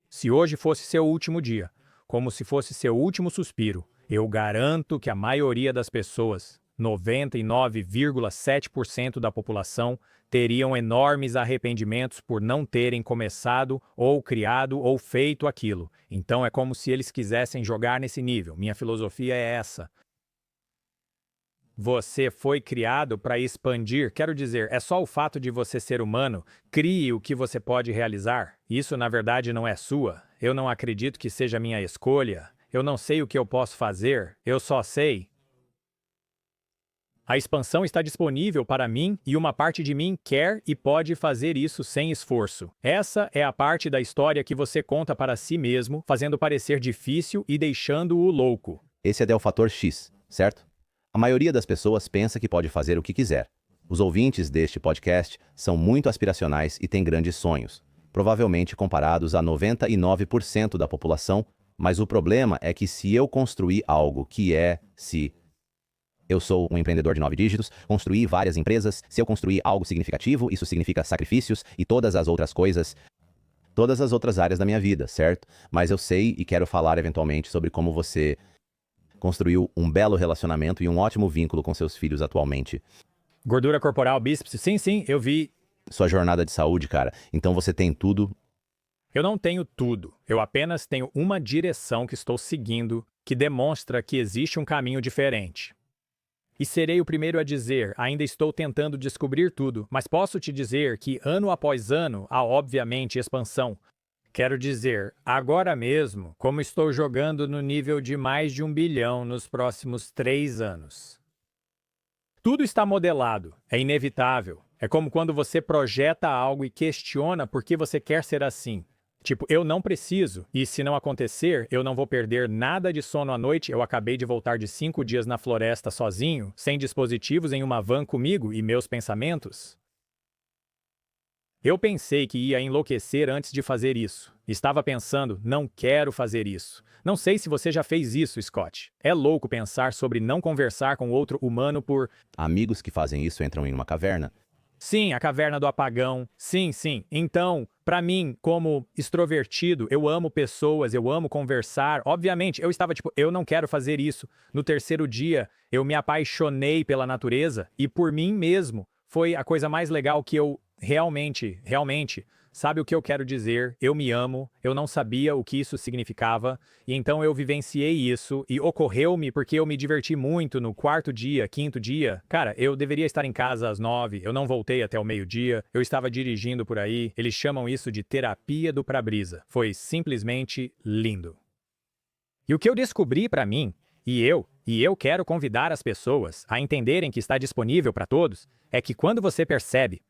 se hoje fosse seu último dia, como se fosse seu último suspiro, eu garanto que a maioria das pessoas, 99,7% da população, teriam enormes arrependimentos por não terem começado, ou criado, ou feito aquilo. Então é como se eles quisessem jogar nesse nível. Minha filosofia é essa. Você foi criado para expandir, quero dizer, é só o fato de você ser humano, crie o que você pode realizar. Isso, na verdade, não é sua. Eu não acredito que seja minha escolha. Eu não sei o que eu posso fazer, eu só sei. A expansão está disponível para mim e uma parte de mim quer e pode fazer isso sem esforço. Essa é a parte da história que você conta para si mesmo, fazendo parecer difícil e deixando-o louco. Esse é o fator X, certo? A maioria das pessoas pensa que pode fazer o que quiser. Os ouvintes deste podcast são muito aspiracionais e têm grandes sonhos, provavelmente comparados a 99% da população, mas o problema é que se eu construir algo se eu sou um empreendedor de 9 dígitos, construí várias empresas, se eu construir algo significativo, isso significa sacrifícios e todas as outras coisas, todas as outras áreas da minha vida, certo? Mas eu sei e quero falar eventualmente sobre como você construiu um belo relacionamento e um ótimo vínculo com seus filhos atualmente. Gordura corporal, bíceps, sim, eu vi. Sua jornada de saúde, cara. Então você tem tudo. Eu não tenho tudo. Eu apenas tenho uma direção que estou seguindo que demonstra que existe um caminho diferente. E serei o primeiro a dizer, ainda estou tentando descobrir tudo, mas posso te dizer que ano após ano há obviamente expansão. Quero dizer, agora mesmo, como estou jogando no nível de mais de 1 bilhão nos próximos 3 anos. Tudo está modelado, é inevitável. É como quando você projeta algo e questiona por que você quer ser assim. Tipo, eu não preciso, e se não acontecer, eu não vou perder nada de sono à noite. Eu acabei de voltar de 5 dias na floresta sozinho, sem dispositivos em uma van comigo e meus pensamentos. Eu pensei que ia enlouquecer antes de fazer isso. Estava pensando, não quero fazer isso. Não sei se você já fez isso, Scott. É louco pensar sobre não conversar com outro humano por... Amigos que fazem isso entram em uma caverna. Sim, a caverna do apagão. Sim. Então, para mim, como extrovertido, eu amo pessoas, eu amo conversar. Obviamente, eu estava tipo, eu não quero fazer isso. No terceiro dia, eu me apaixonei pela natureza e por mim mesmo. Foi a coisa mais legal que eu realmente, sabe o que eu quero dizer? Eu me amo, eu não sabia o que isso significava, e então eu vivenciei isso, e ocorreu-me porque eu me diverti muito no 4º dia, 5º dia. Cara, eu deveria estar em casa às 9, eu não voltei até o meio-dia, eu estava dirigindo por aí, eles chamam isso de terapia do para-brisa. Foi simplesmente lindo. E o que eu descobri para mim, e eu quero convidar as pessoas a entenderem que está disponível para todos, é que quando você percebe,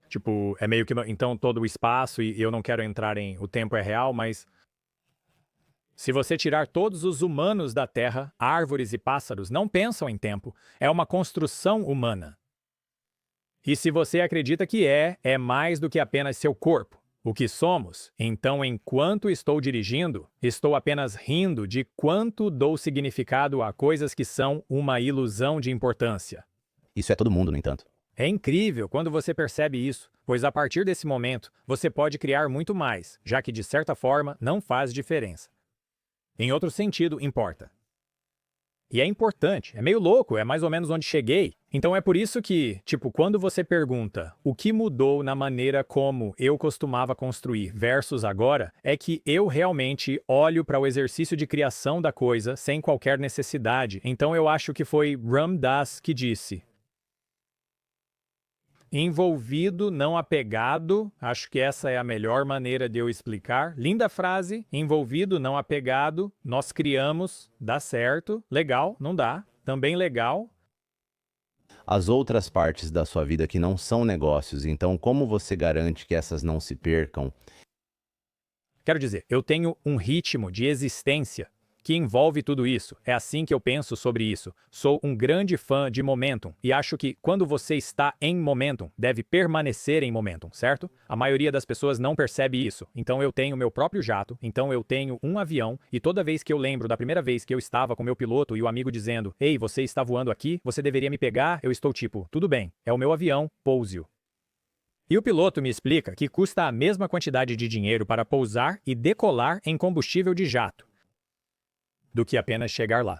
tipo, é meio que então todo o espaço, e eu não quero entrar em o tempo é real, mas se você tirar todos os humanos da Terra, árvores e pássaros não pensam em tempo, é uma construção humana. E se você acredita que é mais do que apenas seu corpo, o que somos, então enquanto estou dirigindo, estou apenas rindo de quanto dou significado a coisas que são uma ilusão de importância. Isso é todo mundo, no entanto. É incrível quando você percebe isso, pois a partir desse momento, você pode criar muito mais, já que de certa forma não faz diferença. Em outro sentido, importa. E é importante, é meio louco, é mais ou menos onde cheguei. Então é por isso que, tipo, quando você pergunta o que mudou na maneira como eu costumava construir versus agora, é que eu realmente olho para o exercício de criação da coisa sem qualquer necessidade. Então eu acho que foi Ram Dass que disse: envolvido, não apegado. Acho que essa é a melhor maneira de eu explicar. Linda frase. Envolvido, não apegado. Nós criamos. Dá certo. Legal. Não dá. Também legal. as outras partes da sua vida que não são negócios. Então, como você garante que essas não se percam? Quero dizer, eu tenho um ritmo de existência que envolve tudo isso. É assim que eu penso sobre isso. Sou um grande fã de momentum e acho que quando você está em momentum, deve permanecer em momentum, certo? A maioria das pessoas não percebe isso. Então eu tenho meu próprio jato, então eu tenho um avião e toda vez que eu lembro da primeira vez que eu estava com meu piloto e o amigo dizendo: "Ei, você está voando aqui, você deveria me pegar", eu estou tipo: "Tudo bem, é o meu avião, pouse-o". E o piloto me explica que custa a mesma quantidade de dinheiro para pousar e decolar em combustível de jato do que apenas chegar lá.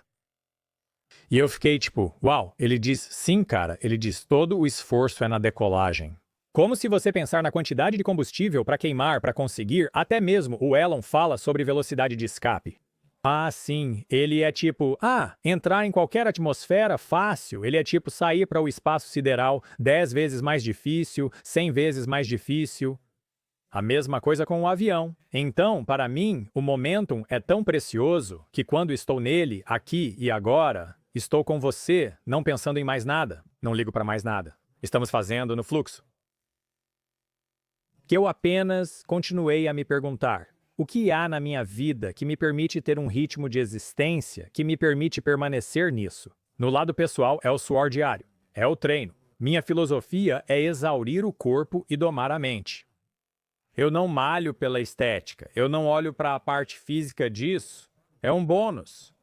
E eu fiquei tipo, uau, ele diz sim, cara, ele diz todo o esforço é na decolagem. Como se você pensar na quantidade de combustível para queimar, para conseguir, até mesmo o Elon fala sobre velocidade de escape. Ah, sim, ele é tipo, entrar em qualquer atmosfera, fácil. Ele é tipo sair para o espaço sideral, 10 vezes mais difícil, 100 vezes mais difícil. A mesma coisa com o avião. Então, para mim, o momentum é tão precioso que quando estou nele, aqui e agora, estou com você, não pensando em mais nada. Não ligo para mais nada. Estamos fazendo no fluxo. Que eu apenas continuei a me perguntar: o que há na minha vida que me permite ter um ritmo de existência, que me permite permanecer nisso? No lado pessoal, é o suor diário, é o treino. Minha filosofia é exaurir o corpo e domar a mente. Eu não malho pela estética, eu não olho para a parte física disso, é um bônus.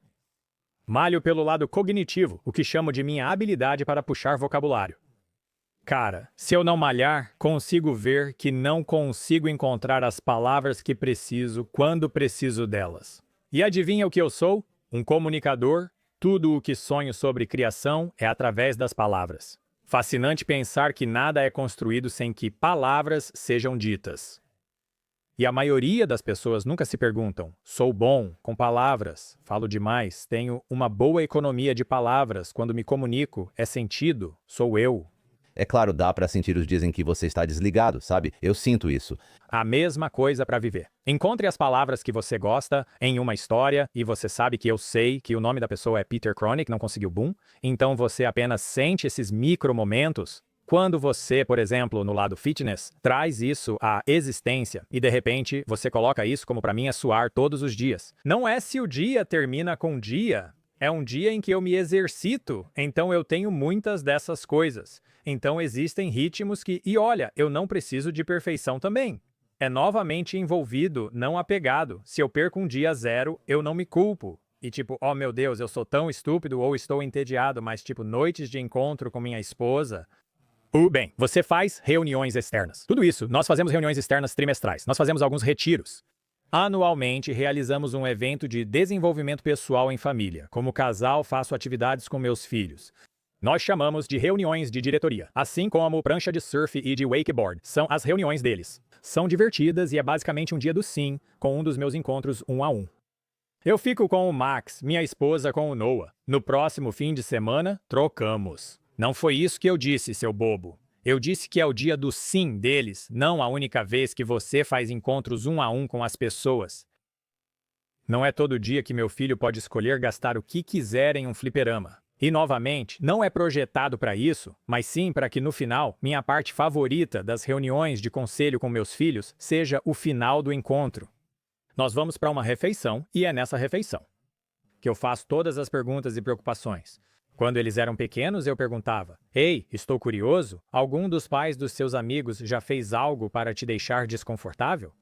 Malho pelo lado cognitivo, o que chamo de minha habilidade para puxar vocabulário. Cara, se eu não malhar, consigo ver que não consigo encontrar as palavras que preciso quando preciso delas. E adivinha o que eu sou? Um comunicador. Tudo o que sonho sobre criação é através das palavras. Fascinante pensar que nada é construído sem que palavras sejam ditas. E a maioria das pessoas nunca se perguntam: sou bom com palavras, falo demais, tenho uma boa economia de palavras, quando me comunico, é sentido, sou eu. É claro, dá para sentir os dias em que você está desligado, sabe? Eu sinto isso. A mesma coisa para viver. Encontre as palavras que você gosta em uma história e você sabe que eu sei que o nome da pessoa é Peter Cronick, não conseguiu boom. Então você apenas sente esses micro momentos. Quando você, por exemplo, no lado fitness, traz isso à existência e de repente você coloca isso como para mim é suar todos os dias. Não é se o dia termina com dia, é um dia em que eu me exercito, então eu tenho muitas dessas coisas. Então existem ritmos que, e olha, eu não preciso de perfeição também. É novamente envolvido, não apegado. Se eu perco um dia zero, eu não me culpo. E tipo, oh meu Deus, eu sou tão estúpido ou estou entediado, mas tipo, noites de encontro com minha esposa. Bem, você faz reuniões externas. Tudo isso, nós fazemos reuniões externas trimestrais. Nós fazemos alguns retiros. Anualmente, realizamos um evento de desenvolvimento pessoal em família. Como casal, faço atividades com meus filhos. Nós chamamos de reuniões de diretoria, assim como prancha de surf e de wakeboard. São as reuniões deles. São divertidas e é basicamente um dia do sim, com um dos meus encontros 1 a 1. Eu fico com o Max, minha esposa com o Noah. No próximo fim de semana, trocamos. Não foi isso que eu disse, seu bobo. Eu disse que é o dia do sim deles, não a única vez que você faz encontros 1 a 1 com as pessoas. Não é todo dia que meu filho pode escolher gastar o que quiser em um fliperama. E, novamente, não é projetado para isso, mas sim para que no final, minha parte favorita das reuniões de conselho com meus filhos seja o final do encontro. Nós vamos para uma refeição e é nessa refeição que eu faço todas as perguntas e preocupações. Quando eles eram pequenos, eu perguntava: "Ei, estou curioso, algum dos pais dos seus amigos já fez algo para te deixar desconfortável?"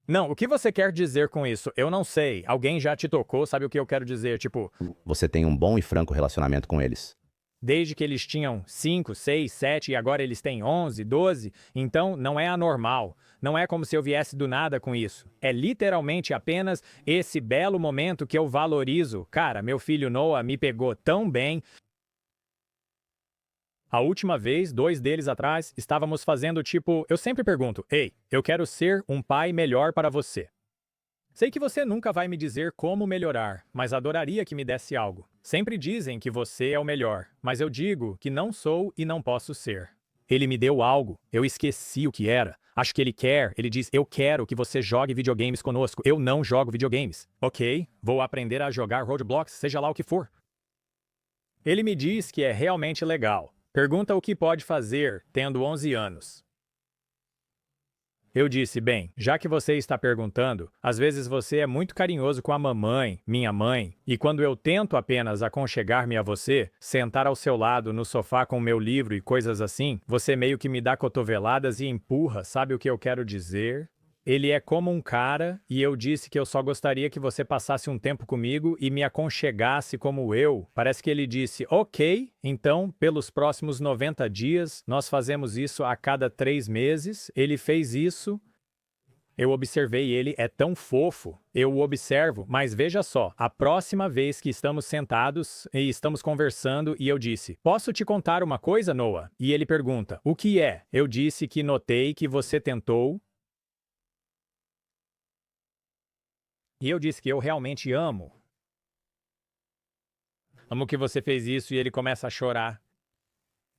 Não, o que você quer dizer com isso? Eu não sei. Alguém já te tocou, sabe o que eu quero dizer? Tipo, Você tem um bom e franco relacionamento com eles. desde que eles tinham 5, 6, 7 e agora eles têm 11, 12, então não é anormal. Não é como se eu viesse do nada com isso. É literalmente apenas esse belo momento que eu valorizo. Cara, meu filho Noah me pegou tão bem. A última vez, 2 deles atrás, estávamos fazendo tipo, eu sempre pergunto: "Ei, eu quero ser um pai melhor para você." Sei que você nunca vai me dizer como melhorar, mas adoraria que me desse algo. Sempre dizem que você é o melhor, mas eu digo que não sou e não posso ser. Ele me deu algo, eu esqueci o que era. Acho que ele quer, ele diz: "Eu quero que você jogue videogames conosco." Eu não jogo videogames. Ok, vou aprender a jogar Roblox, seja lá o que for. Ele me diz que é realmente legal. Pergunta o que pode fazer, tendo 11 anos. Eu disse, bem, já que você está perguntando, às vezes você é muito carinhoso com a mamãe, minha mãe, e quando eu tento apenas aconchegar-me a você, sentar ao seu lado no sofá com o meu livro e coisas assim, você meio que me dá cotoveladas e empurra, sabe o que eu quero dizer? Ele é como um cara, e eu disse que eu só gostaria que você passasse um tempo comigo e me aconchegasse como eu. Parece que ele disse, ok, então, pelos próximos 90 dias, nós fazemos isso a cada 3 meses. Ele fez isso. Eu observei ele, é tão fofo. Eu o observo, mas veja só, a próxima vez que estamos sentados e estamos conversando e eu disse, posso te contar uma coisa, Noah? E ele pergunta, o que é? Eu disse que notei que você tentou. E eu disse que eu realmente amo. Amo que você fez isso e ele começa a chorar.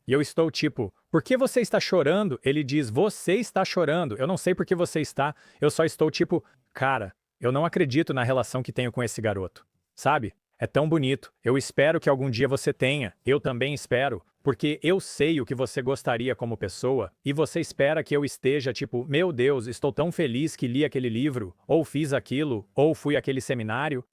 E eu estou tipo, por que você está chorando? Ele diz, você está chorando. Eu não sei por que você está. Eu só estou tipo, cara, eu não acredito na relação que tenho com esse garoto. Sabe? É tão bonito. Eu espero que algum dia você tenha. Eu também espero. Porque eu sei o que você gostaria como pessoa, e você espera que eu esteja tipo, meu Deus, estou tão feliz que li aquele livro, ou fiz aquilo, ou fui àquele seminário.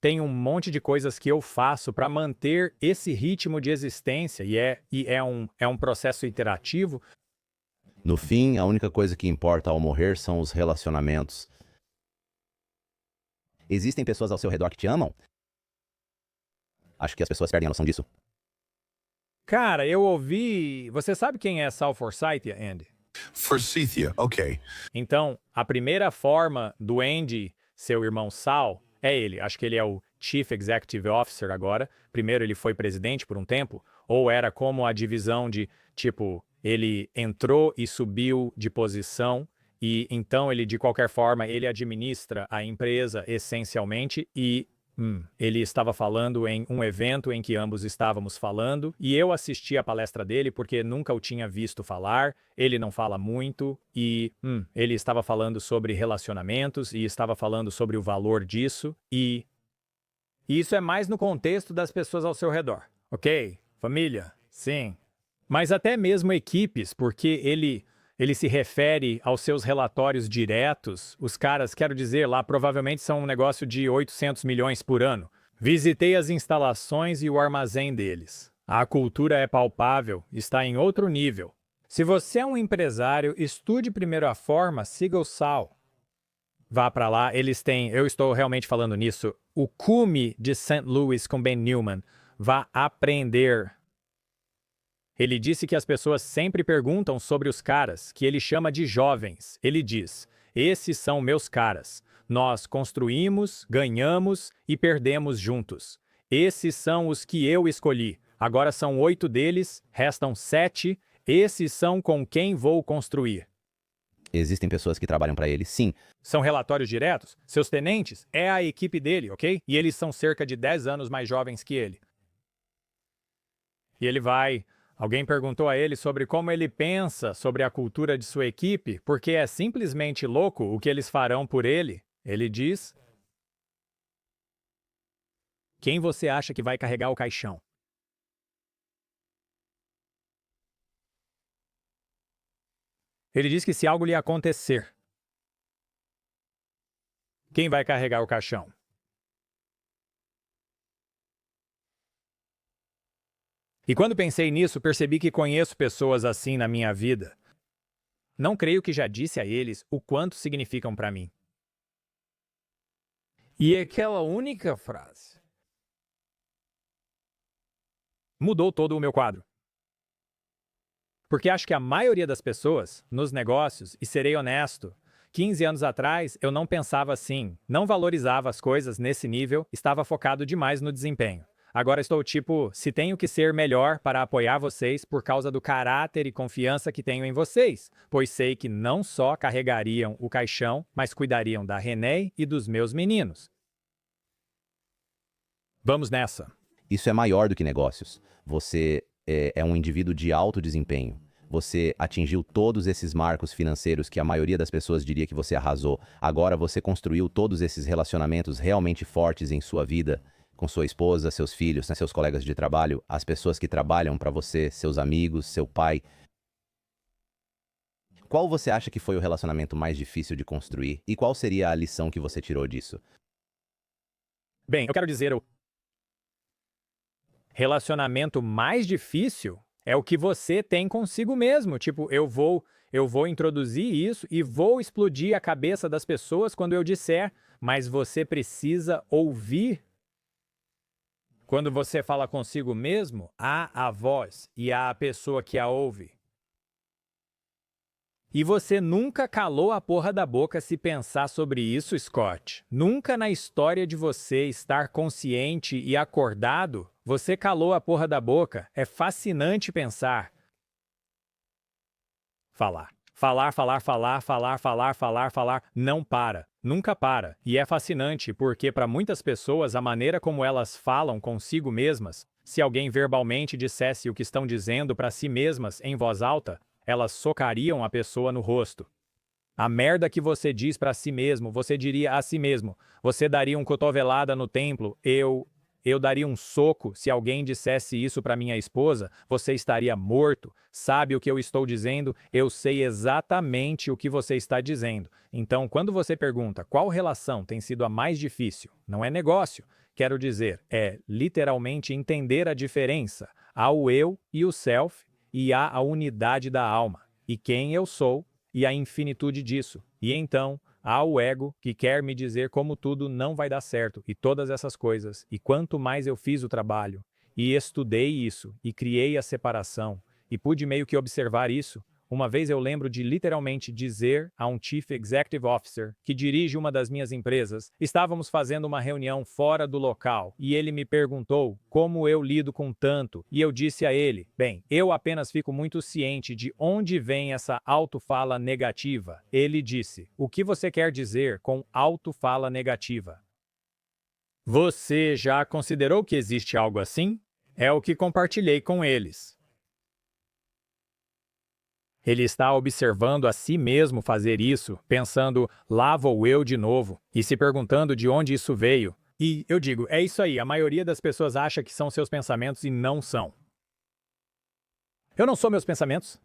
Tem um monte de coisas que eu faço para manter esse ritmo de existência, e é um processo iterativo. No fim, a única coisa que importa ao morrer são os relacionamentos. Existem pessoas ao seu redor que te amam? Acho que as pessoas perdem a noção disso. Cara, eu ouvi... Você sabe quem é Sal Forsythia, Andy? Forsythia, ok. Então, a primeira forma do Andy, seu irmão Sal, é ele. Acho que ele é o Chief Executive Officer agora. Primeiro ele foi presidente por um tempo, ou era como a divisão de, tipo, ele entrou e subiu de posição, e então ele, de qualquer forma, ele administra a empresa essencialmente e... Ele estava falando em um evento em que ambos estávamos falando, e eu assisti a palestra dele porque nunca o tinha visto falar, ele não fala muito, e ele estava falando sobre relacionamentos, e estava falando sobre o valor disso, e isso é mais no contexto das pessoas ao seu redor, ok? Família, sim. Mas até mesmo equipes, porque ele se refere aos seus relatórios diretos. Os caras, quero dizer, lá provavelmente são um negócio de 800 milhões por ano. Visitei as instalações e o armazém deles. A cultura é palpável, está em outro nível. Se você é um empresário, estude primeiro a forma, siga o Sal. Vá para lá, eles têm, eu estou realmente falando nisso, o cume de St. Louis com Ben Newman. Vá aprender. Ele disse que as pessoas sempre perguntam sobre os caras, que ele chama de jovens. Ele diz, esses são meus caras. Nós construímos, ganhamos e perdemos juntos. Esses são os que eu escolhi. Agora são 8 deles, restam 7. Esses são com quem vou construir. Existem pessoas que trabalham para ele, sim. São relatórios diretos? Seus tenentes? É a equipe dele, ok? E eles são cerca de 10 anos mais jovens que ele. E ele vai... Alguém perguntou a ele sobre como ele pensa sobre a cultura de sua equipe, porque é simplesmente louco o que eles farão por ele. Ele diz... Quem você acha que vai carregar o caixão? Ele diz que se algo lhe acontecer, quem vai carregar o caixão? E quando pensei nisso, percebi que conheço pessoas assim na minha vida. Não creio que já disse a eles o quanto significam para mim. E aquela única frase mudou todo o meu quadro. Porque acho que a maioria das pessoas, nos negócios, e serei honesto, 15 anos atrás eu não pensava assim, não valorizava as coisas nesse nível, estava focado demais no desempenho. Agora estou tipo, se tenho que ser melhor para apoiar vocês por causa do caráter e confiança que tenho em vocês, pois sei que não só carregariam o caixão, mas cuidariam da Renée e dos meus meninos. Vamos nessa. Isso é maior do que negócios. Você é um indivíduo de alto desempenho. Você atingiu todos esses marcos financeiros que a maioria das pessoas diria que você arrasou. Agora você construiu todos esses relacionamentos realmente fortes em sua vida. Com sua esposa, seus filhos, seus colegas de trabalho, as pessoas que trabalham para você, seus amigos, seu pai. Qual você acha que foi o relacionamento mais difícil de construir e qual seria a lição que você tirou disso? Bem, eu quero dizer, o relacionamento mais difícil é o que você tem consigo mesmo. Tipo, eu vou introduzir isso e vou explodir a cabeça das pessoas quando eu disser, mas você precisa ouvir. Quando você fala consigo mesmo, há a voz e há a pessoa que a ouve. E você nunca calou a porra da boca se pensar sobre isso, Scott. Nunca na história de você estar consciente e acordado, você calou a porra da boca. É fascinante pensar. Falar. Falar. Não para. Nunca para. E é fascinante porque para muitas pessoas a maneira como elas falam consigo mesmas, se alguém verbalmente dissesse o que estão dizendo para si mesmas em voz alta, elas socariam a pessoa no rosto. A merda que você diz para si mesmo, você diria a si mesmo. Você daria uma cotovelada no templo, eu daria um soco se alguém dissesse isso para minha esposa, você estaria morto. Sabe o que eu estou dizendo? Eu sei exatamente o que você está dizendo. Então, quando você pergunta qual relação tem sido a mais difícil, não é negócio. Quero dizer, é literalmente entender a diferença. Há o eu e o self, e há a unidade da alma, e quem eu sou, e a infinitude disso. E então, há o ego que quer me dizer como tudo não vai dar certo, e todas essas coisas. E quanto mais eu fiz o trabalho, e estudei isso, e criei a separação, e pude meio que observar isso, uma vez eu lembro de literalmente dizer a um Chief Executive Officer, que dirige uma das minhas empresas, estávamos fazendo uma reunião fora do local, e ele me perguntou como eu lido com tanto, e eu disse a ele, bem, eu apenas fico muito ciente de onde vem essa autofala negativa. Ele disse, o que você quer dizer com autofala negativa? Você já considerou que existe algo assim? É o que compartilhei com eles. Ele está observando a si mesmo fazer isso, pensando, lá vou eu de novo, e se perguntando de onde isso veio. E eu digo, é isso aí, a maioria das pessoas acha que são seus pensamentos e não são. Eu não sou meus pensamentos.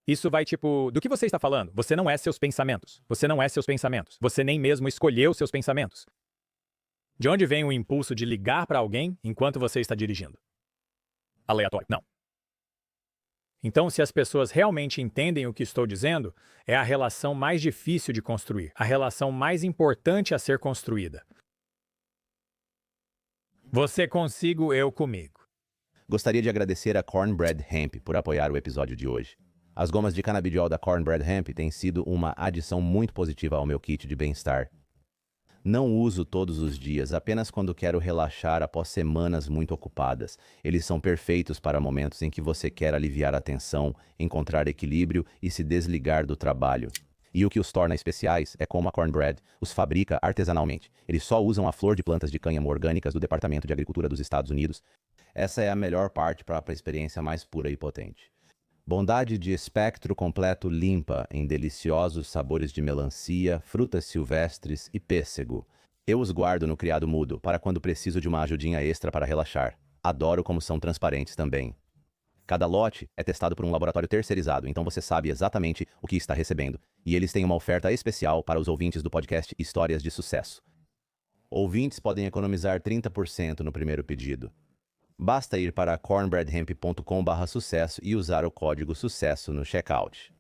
Isso vai tipo, do que você está falando? Você não é seus pensamentos. Você não é seus pensamentos. Você nem mesmo escolheu seus pensamentos. De onde vem o impulso de ligar para alguém enquanto você está dirigindo? Aleatório. Não. Então, se as pessoas realmente entendem o que estou dizendo, é a relação mais difícil de construir, a relação mais importante a ser construída. Você consigo, eu comigo. Gostaria de agradecer a Cornbread Hemp por apoiar o episódio de hoje. As gomas de canabidiol da Cornbread Hemp têm sido uma adição muito positiva ao meu kit de bem-estar. Não uso todos os dias, apenas quando quero relaxar após semanas muito ocupadas. Eles são perfeitos para momentos em que você quer aliviar a tensão, encontrar equilíbrio e se desligar do trabalho. E o que os torna especiais é como a Cornbread os fabrica artesanalmente. Eles só usam a flor de plantas de cânhamo orgânicas do Departamento de Agricultura dos Estados Unidos. Essa é a melhor parte para a experiência mais pura e potente. Bondade de espectro completo limpa em deliciosos sabores de melancia, frutas silvestres e pêssego. Eu os guardo no criado mudo para quando preciso de uma ajudinha extra para relaxar. Adoro como são transparentes também. Cada lote é testado por um laboratório terceirizado, então você sabe exatamente o que está recebendo. E eles têm uma oferta especial para os ouvintes do podcast Histórias de Sucesso. Ouvintes podem economizar 30% no primeiro pedido. Basta ir para cornbreadhemp.com/sucesso e usar o código SUCESSO no checkout.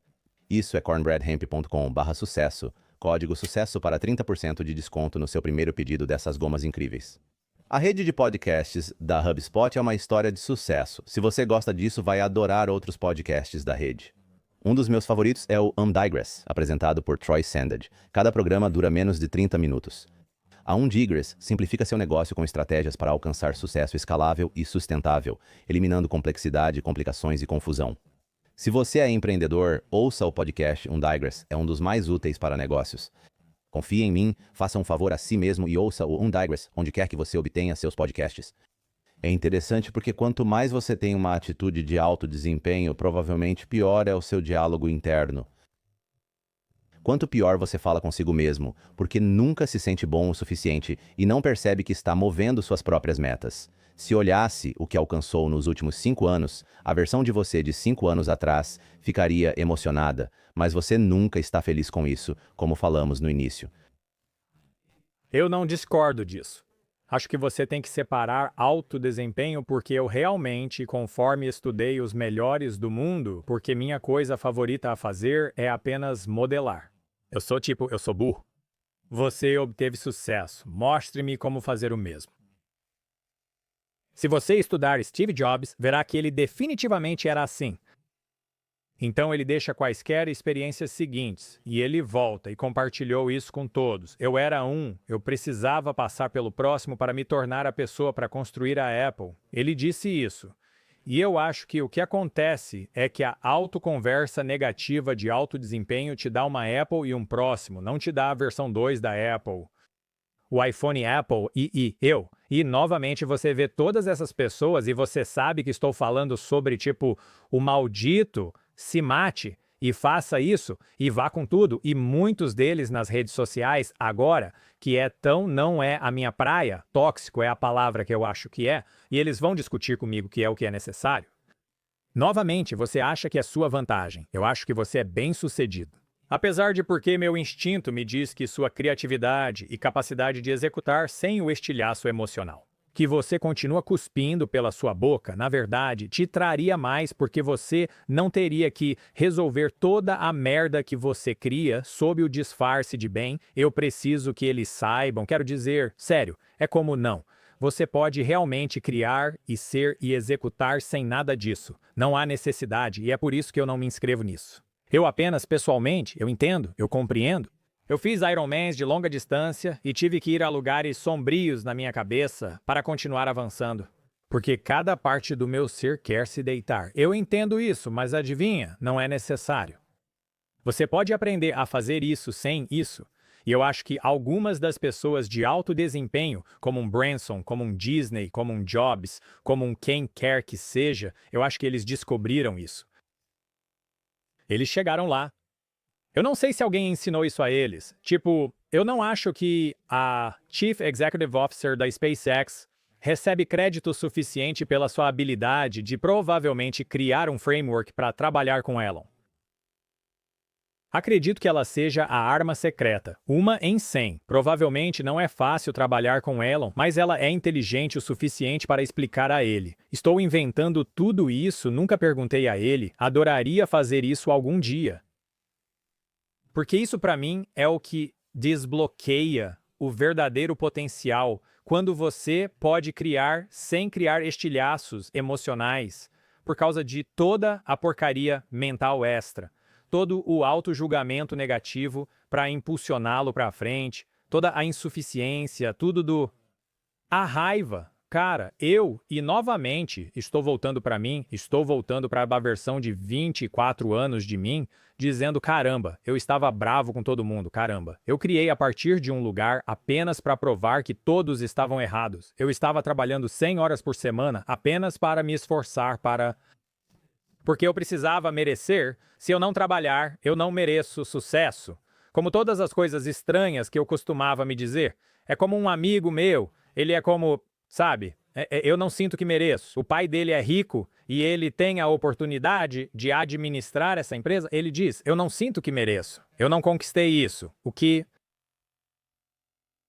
Isso é cornbreadhemp.com/sucesso, código SUCESSO para 30% de desconto no seu primeiro pedido dessas gomas incríveis. A rede de podcasts da HubSpot é uma história de sucesso. Se você gosta disso, vai adorar outros podcasts da rede. Um dos meus favoritos é o Digress, apresentado por Troy Sandage. Cada programa dura menos de 30 minutos. A Digress simplifica seu negócio com estratégias para alcançar sucesso escalável e sustentável, eliminando complexidade, complicações e confusão. Se você é empreendedor, ouça o podcast Digress, é um dos mais úteis para negócios. Confie em mim, faça um favor a si mesmo e ouça o Digress onde quer que você obtenha seus podcasts. É interessante porque quanto mais você tem uma atitude de alto desempenho, provavelmente pior é o seu diálogo interno. quanto pior você fala consigo mesmo, porque nunca se sente bom o suficiente e não percebe que está movendo suas próprias metas. Se olhasse o que alcançou nos últimos 5 anos, a versão de você de 5 anos atrás ficaria emocionada, mas você nunca está feliz com isso, como falamos no início. Eu não discordo disso. Acho que você tem que separar alto desempenho porque eu realmente, conforme estudei os melhores do mundo, porque minha coisa favorita a fazer é apenas modelar. Eu sou burro. Você obteve sucesso. Mostre-me como fazer o mesmo. Se você estudar Steve Jobs, verá que ele definitivamente era assim. Então ele deixa quaisquer experiências seguintes, e ele volta e compartilhou isso com todos. Eu precisava passar pelo próximo para me tornar a pessoa para construir a Apple. Ele disse isso. E eu acho que o que acontece é que a autoconversa negativa de alto desempenho te dá uma Apple e um próximo, não te dá a versão 2 da Apple. O iPhone Apple eu. E novamente você vê todas essas pessoas e você sabe que estou falando sobre o maldito se mate e faça isso e vá com tudo. E muitos deles nas redes sociais agora, não é a minha praia, tóxico é a palavra que eu acho que é, e eles vão discutir comigo que é o que é necessário. Novamente, você acha que é sua vantagem. Eu acho que você é bem-sucedido. Apesar de porque meu instinto me diz que sua criatividade e capacidade de executar sem o estilhaço emocional, que você continua cuspindo pela sua boca, na verdade, te traria mais porque você não teria que resolver toda a merda que você cria sob o disfarce de bem. Eu preciso que eles saibam, quero dizer, sério, é como não. Você pode realmente criar e ser e executar sem nada disso. Não há necessidade e é por isso que eu não me inscrevo nisso. Eu apenas, pessoalmente, eu entendo, eu compreendo. Eu fiz Ironmans de longa distância e tive que ir a lugares sombrios na minha cabeça para continuar avançando. Porque cada parte do meu ser quer se deitar. Eu entendo isso, mas adivinha, não é necessário. Você pode aprender a fazer isso sem isso. E eu acho que algumas das pessoas de alto desempenho, como um Branson, como um Disney, como um Jobs, como um quem quer que seja, eu acho que eles descobriram isso. Eles chegaram lá. Eu não sei se alguém ensinou isso a eles. Eu não acho que a Chief Executive Officer da SpaceX recebe crédito suficiente pela sua habilidade de provavelmente criar um framework para trabalhar com Elon. Acredito que ela seja a arma secreta, uma em 100. Provavelmente não é fácil trabalhar com Elon, mas ela é inteligente o suficiente para explicar a ele. Estou inventando tudo isso, nunca perguntei a ele, adoraria fazer isso algum dia. Porque isso para mim é o que desbloqueia o verdadeiro potencial, quando você pode criar sem criar estilhaços emocionais, por causa de toda a porcaria mental extra. Todo o auto-julgamento negativo para impulsioná-lo para frente, toda a insuficiência, a raiva. Cara, novamente, estou voltando para mim, estou voltando para a versão de 24 anos de mim, dizendo, caramba, eu estava bravo com todo mundo, caramba. Eu criei a partir de um lugar apenas para provar que todos estavam errados. Eu estava trabalhando 100 horas por semana apenas para me esforçar porque eu precisava merecer. Se eu não trabalhar, eu não mereço sucesso. Como todas as coisas estranhas que eu costumava me dizer. É como um amigo meu, ele é como, sabe, eu não sinto que mereço. O pai dele é rico e ele tem a oportunidade de administrar essa empresa. Ele diz, eu não sinto que mereço. Eu não conquistei isso.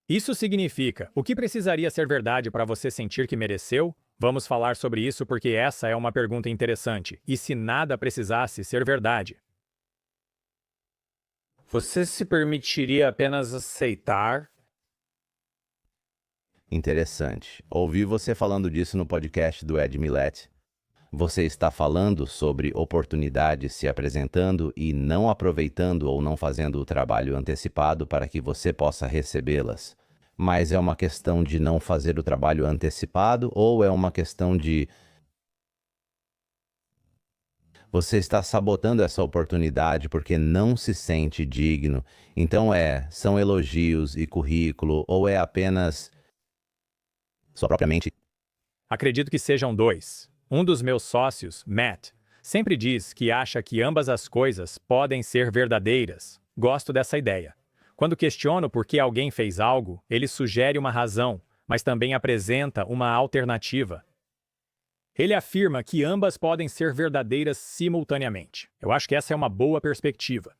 Isso significa, o que precisaria ser verdade para você sentir que mereceu? Vamos falar sobre isso porque essa é uma pergunta interessante. E se nada precisasse ser verdade? Você se permitiria apenas aceitar? Interessante. Ouvi você falando disso no podcast do Ed Mylett. Você está falando sobre oportunidades se apresentando e não aproveitando ou não fazendo o trabalho antecipado para que você possa recebê-las. Mas é uma questão de não fazer o trabalho antecipado ou é uma questão de você está sabotando essa oportunidade porque não se sente digno? Então são elogios e currículo ou é apenas sua própria mente? Acredito que sejam dois. Um dos meus sócios, Matt, sempre diz que acha que ambas as coisas podem ser verdadeiras. Gosto dessa ideia. Quando questiono por que alguém fez algo, ele sugere uma razão, mas também apresenta uma alternativa. Ele afirma que ambas podem ser verdadeiras simultaneamente. Eu acho que essa é uma boa perspectiva.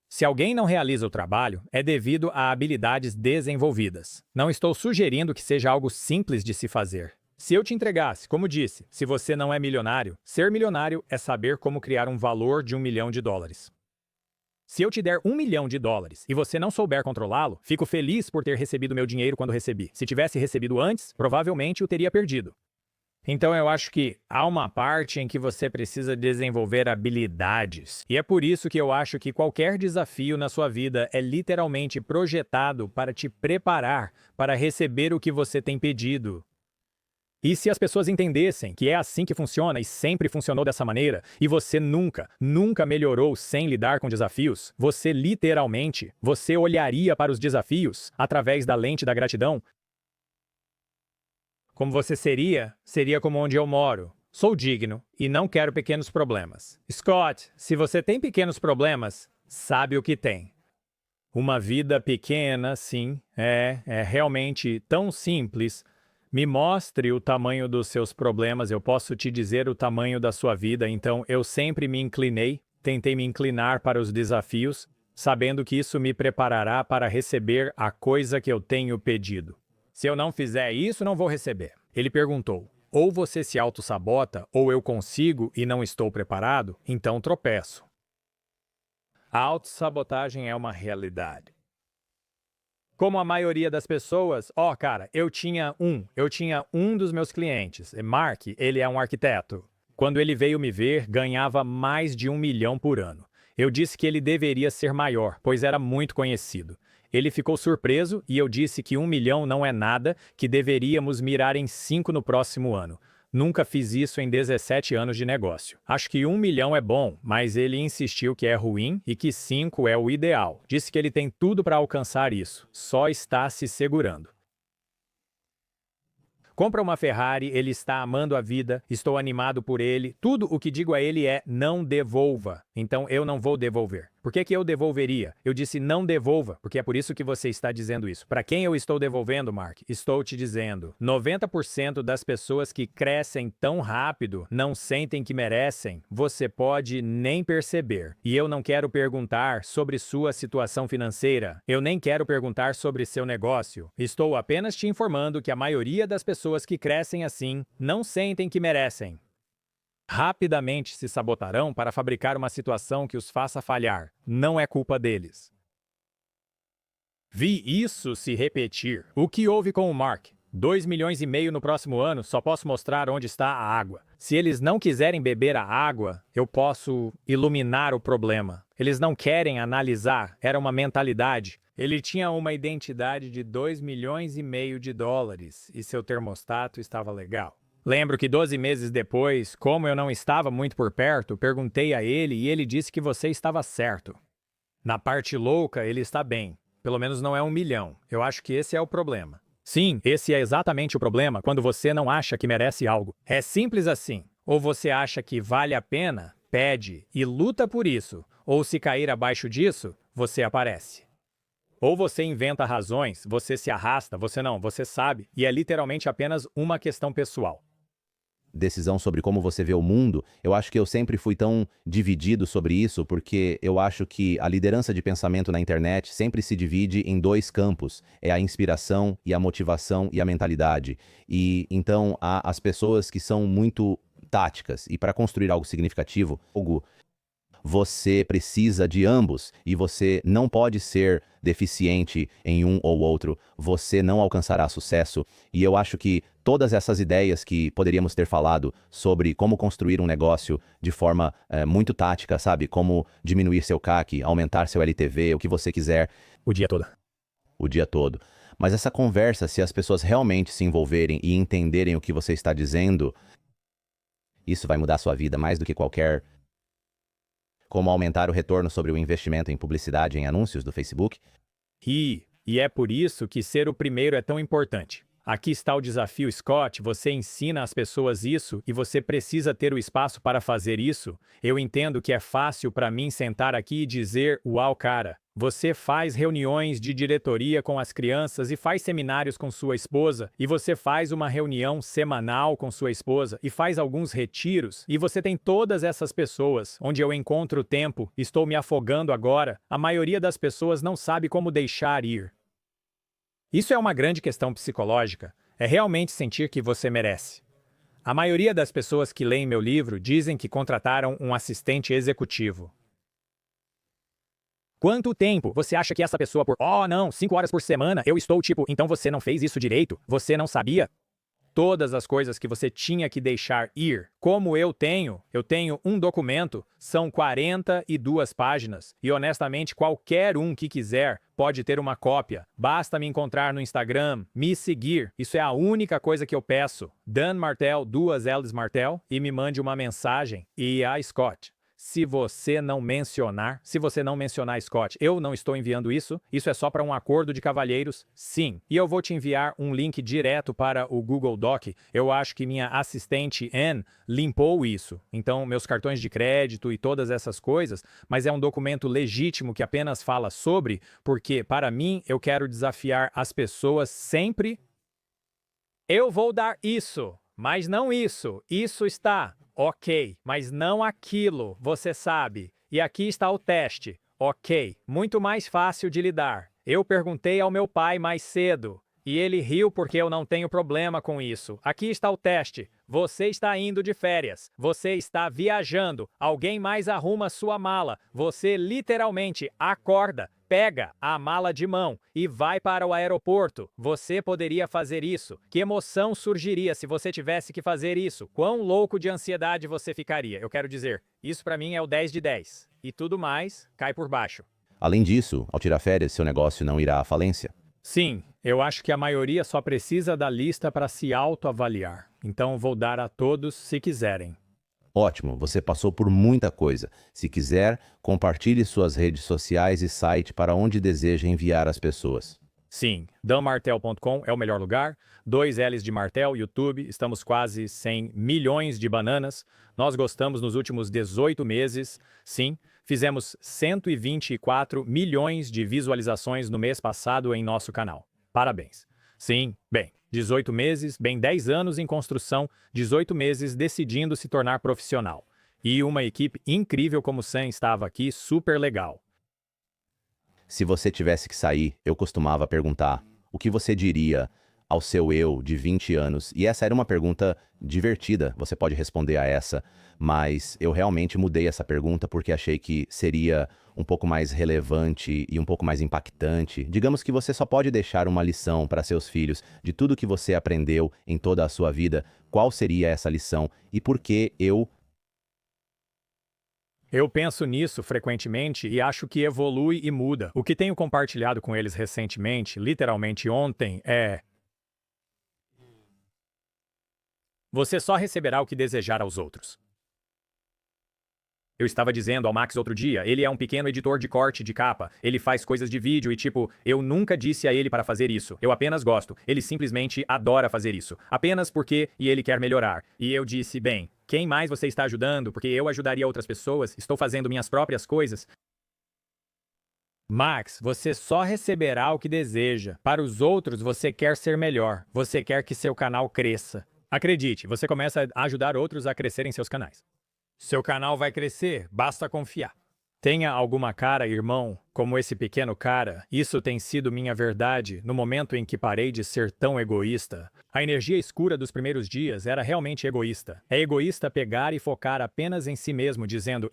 Se alguém não realiza o trabalho, é devido a habilidades desenvolvidas. Não estou sugerindo que seja algo simples de se fazer. Se eu te entregasse, como disse, se você não é milionário, ser milionário é saber como criar um valor de $1 milhão. Se eu te der $1 milhão e você não souber controlá-lo, fico feliz por ter recebido meu dinheiro quando recebi. Se tivesse recebido antes, provavelmente o teria perdido. Então eu acho que há uma parte em que você precisa desenvolver habilidades. E é por isso que eu acho que qualquer desafio na sua vida é literalmente projetado para te preparar para receber o que você tem pedido. E se as pessoas entendessem que é assim que funciona e sempre funcionou dessa maneira, e você nunca melhorou sem lidar com desafios, você olharia para os desafios através da lente da gratidão. Como você seria como onde eu moro. Sou digno e não quero pequenos problemas. Scott, se você tem pequenos problemas, sabe o que tem. Uma vida pequena, sim, é realmente tão simples. Me mostre o tamanho dos seus problemas, eu posso te dizer o tamanho da sua vida. Então, eu sempre tentei me inclinar para os desafios, sabendo que isso me preparará para receber a coisa que eu tenho pedido. Se eu não fizer isso, não vou receber. Ele perguntou, ou você se auto-sabota, ou eu consigo e não estou preparado, então tropeço. A autossabotagem é uma realidade. Como a maioria das pessoas, eu tinha um dos meus clientes, Mark, ele é um arquiteto. Quando ele veio me ver, ganhava mais de $1 milhão por ano. Eu disse que ele deveria ser maior, pois era muito conhecido. Ele ficou surpreso e eu disse que $1 milhão não é nada, que deveríamos mirar em 5 no próximo ano. Nunca fiz isso em 17 anos de negócio. Acho que $1 milhão é bom, mas ele insistiu que é ruim e que 5 é o ideal. Disse que ele tem tudo para alcançar isso, só está se segurando. Compra uma Ferrari, ele está amando a vida, estou animado por ele. Tudo o que digo a ele é não devolva. Então eu não vou devolver. Por que eu devolveria? Eu disse não devolva, porque é por isso que você está dizendo isso. Para quem eu estou devolvendo, Mark? Estou te dizendo, 90% das pessoas que crescem tão rápido não sentem que merecem. Você pode nem perceber. E eu não quero perguntar sobre sua situação financeira. Eu nem quero perguntar sobre seu negócio. Estou apenas te informando que a maioria das pessoas que crescem assim não sentem que merecem. Rapidamente se sabotarão para fabricar uma situação que os faça falhar. Não é culpa deles. Vi isso se repetir. O que houve com o Mark? 2,5 milhões no próximo ano, só posso mostrar onde está a água. Se eles não quiserem beber a água, eu posso iluminar o problema. Eles não querem analisar, era uma mentalidade. Ele tinha uma identidade de $2,5 milhões e seu termostato estava legal. Lembro que 12 meses depois, como eu não estava muito por perto, perguntei a ele e ele disse que você estava certo. Na parte louca, ele está bem. Pelo menos não é $1 milhão. Eu acho que esse é o problema. Sim, esse é exatamente o problema quando você não acha que merece algo. É simples assim. Ou você acha que vale a pena, pede e luta por isso. Ou se cair abaixo disso, você aparece. Ou você inventa razões, você se arrasta, você sabe. E é literalmente apenas uma questão pessoal. Decisão sobre como você vê o mundo, eu acho que eu sempre fui tão dividido sobre isso, porque eu acho que a liderança de pensamento na internet sempre se divide em 2 campos, é a inspiração e a motivação e a mentalidade. E então há as pessoas que são muito táticas, e para construir algo significativo, você precisa de ambos, e você não pode ser deficiente em um ou outro, você não alcançará sucesso. E eu acho que todas essas ideias que poderíamos ter falado sobre como construir um negócio de forma muito tática, sabe? Como diminuir seu CAC, aumentar seu LTV, o que você quiser. O dia todo. O dia todo. Mas essa conversa, se as pessoas realmente se envolverem e entenderem o que você está dizendo, isso vai mudar a sua vida mais do que qualquer... Como aumentar o retorno sobre o investimento em publicidade em anúncios do Facebook. E é por isso que ser o primeiro é tão importante. Aqui está o desafio, Scott. Você ensina às pessoas isso e você precisa ter o espaço para fazer isso. Eu entendo que é fácil para mim sentar aqui e dizer, uau, cara. Você faz reuniões de diretoria com as crianças e faz seminários com sua esposa, e você faz uma reunião semanal com sua esposa e faz alguns retiros, e você tem todas essas pessoas, onde eu encontro tempo, estou me afogando agora. A maioria das pessoas não sabe como deixar ir. Isso é uma grande questão psicológica. É realmente sentir que você merece. A maioria das pessoas que leem meu livro dizem que contrataram um assistente executivo. Quanto tempo você acha que essa pessoa por... Oh, não, 5 horas por semana, eu estou tipo... Então você não fez isso direito? Você não sabia? Todas as coisas que você tinha que deixar ir. Como eu tenho um documento, são 42 páginas. E honestamente, qualquer um que quiser pode ter uma cópia. Basta me encontrar no Instagram, me seguir. Isso é a única coisa que eu peço. Dan Martel, 2 L's Martel, e me mande uma mensagem. E a Scott. Se você não mencionar Scott, eu não estou enviando isso é só para um acordo de cavalheiros, sim. E eu vou te enviar um link direto para o Google Doc. Eu acho que minha assistente Anne limpou isso. Então, meus cartões de crédito e todas essas coisas, mas é um documento legítimo que apenas fala sobre, porque, para mim, eu quero desafiar as pessoas sempre. Eu vou dar isso, mas não isso. Isso está... Ok, mas não aquilo, você sabe. E aqui está o teste. Ok, muito mais fácil de lidar. Eu perguntei ao meu pai mais cedo. E ele riu porque eu não tenho problema com isso. Aqui está o teste. Você está indo de férias. Você está viajando. Alguém mais arruma sua mala. Você literalmente acorda, pega a mala de mão e vai para o aeroporto. Você poderia fazer isso. Que emoção surgiria se você tivesse que fazer isso? Quão louco de ansiedade você ficaria? Eu quero dizer, isso para mim é o 10 de 10. E tudo mais cai por baixo. Além disso, ao tirar férias, seu negócio não irá à falência? Sim, eu acho que a maioria só precisa da lista para se autoavaliar. Então vou dar a todos se quiserem. Ótimo, você passou por muita coisa. Se quiser, compartilhe suas redes sociais e site para onde deseja enviar as pessoas. Sim, danmartel.com é o melhor lugar. 2 L's de Martel, YouTube, estamos quase 100 milhões de bananas. Nós gostamos nos últimos 18 meses. Sim, fizemos 124 milhões de visualizações no mês passado em nosso canal. Parabéns. Sim, bem, 18 meses, bem 10 anos em construção, 18 meses decidindo se tornar profissional. E uma equipe incrível como o Sam estava aqui, super legal. Se você tivesse que sair, eu costumava perguntar, o que você diria ao seu eu de 20 anos? E essa era uma pergunta divertida, você pode responder a essa, mas eu realmente mudei essa pergunta porque achei que seria um pouco mais relevante e um pouco mais impactante. Digamos que você só pode deixar uma lição para seus filhos de tudo que você aprendeu em toda a sua vida. Qual seria essa lição e por que eu... Eu penso nisso frequentemente e acho que evolui e muda. O que tenho compartilhado com eles recentemente, literalmente ontem, é... Você só receberá o que desejar aos outros. Eu estava dizendo ao Max outro dia, ele é um pequeno editor de corte de capa, ele faz coisas de vídeo e tipo, eu nunca disse a ele para fazer isso, eu apenas gosto, ele simplesmente adora fazer isso, apenas porque e ele quer melhorar. E eu disse, bem, quem mais você está ajudando? Porque eu ajudaria outras pessoas, estou fazendo minhas próprias coisas. Max, você só receberá o que deseja. Para os outros, você quer ser melhor, você quer que seu canal cresça. Acredite, você começa a ajudar outros a crescerem seus canais. Seu canal vai crescer, basta confiar. Tenha alguma cara, irmão, como esse pequeno cara. Isso tem sido minha verdade no momento em que parei de ser tão egoísta. A energia escura dos primeiros dias era realmente egoísta. É egoísta pegar e focar apenas em si mesmo, dizendo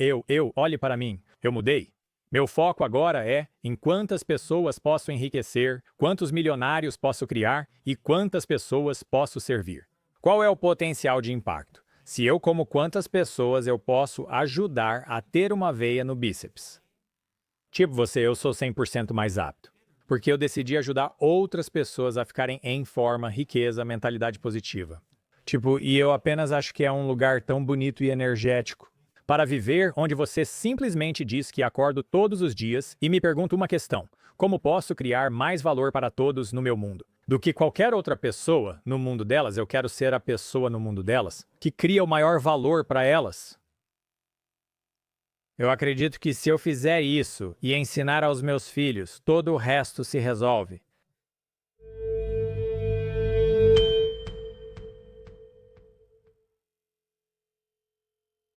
olhe para mim. Eu mudei. Meu foco agora é em quantas pessoas posso enriquecer, quantos milionários posso criar e quantas pessoas posso servir. Qual é o potencial de impacto? Se eu como quantas pessoas eu posso ajudar a ter uma veia no bíceps. Tipo você, eu sou 100% mais apto. Porque eu decidi ajudar outras pessoas a ficarem em forma, riqueza, mentalidade positiva. Tipo, e eu apenas acho que é um lugar tão bonito e energético. Para viver onde você simplesmente diz que acordo todos os dias e me pergunta uma questão. Como posso criar mais valor para todos no meu mundo? do que qualquer outra pessoa no mundo delas. Eu quero ser a pessoa no mundo delas que cria o maior valor para elas. Eu acredito que se eu fizer isso e ensinar aos meus filhos, todo o resto se resolve.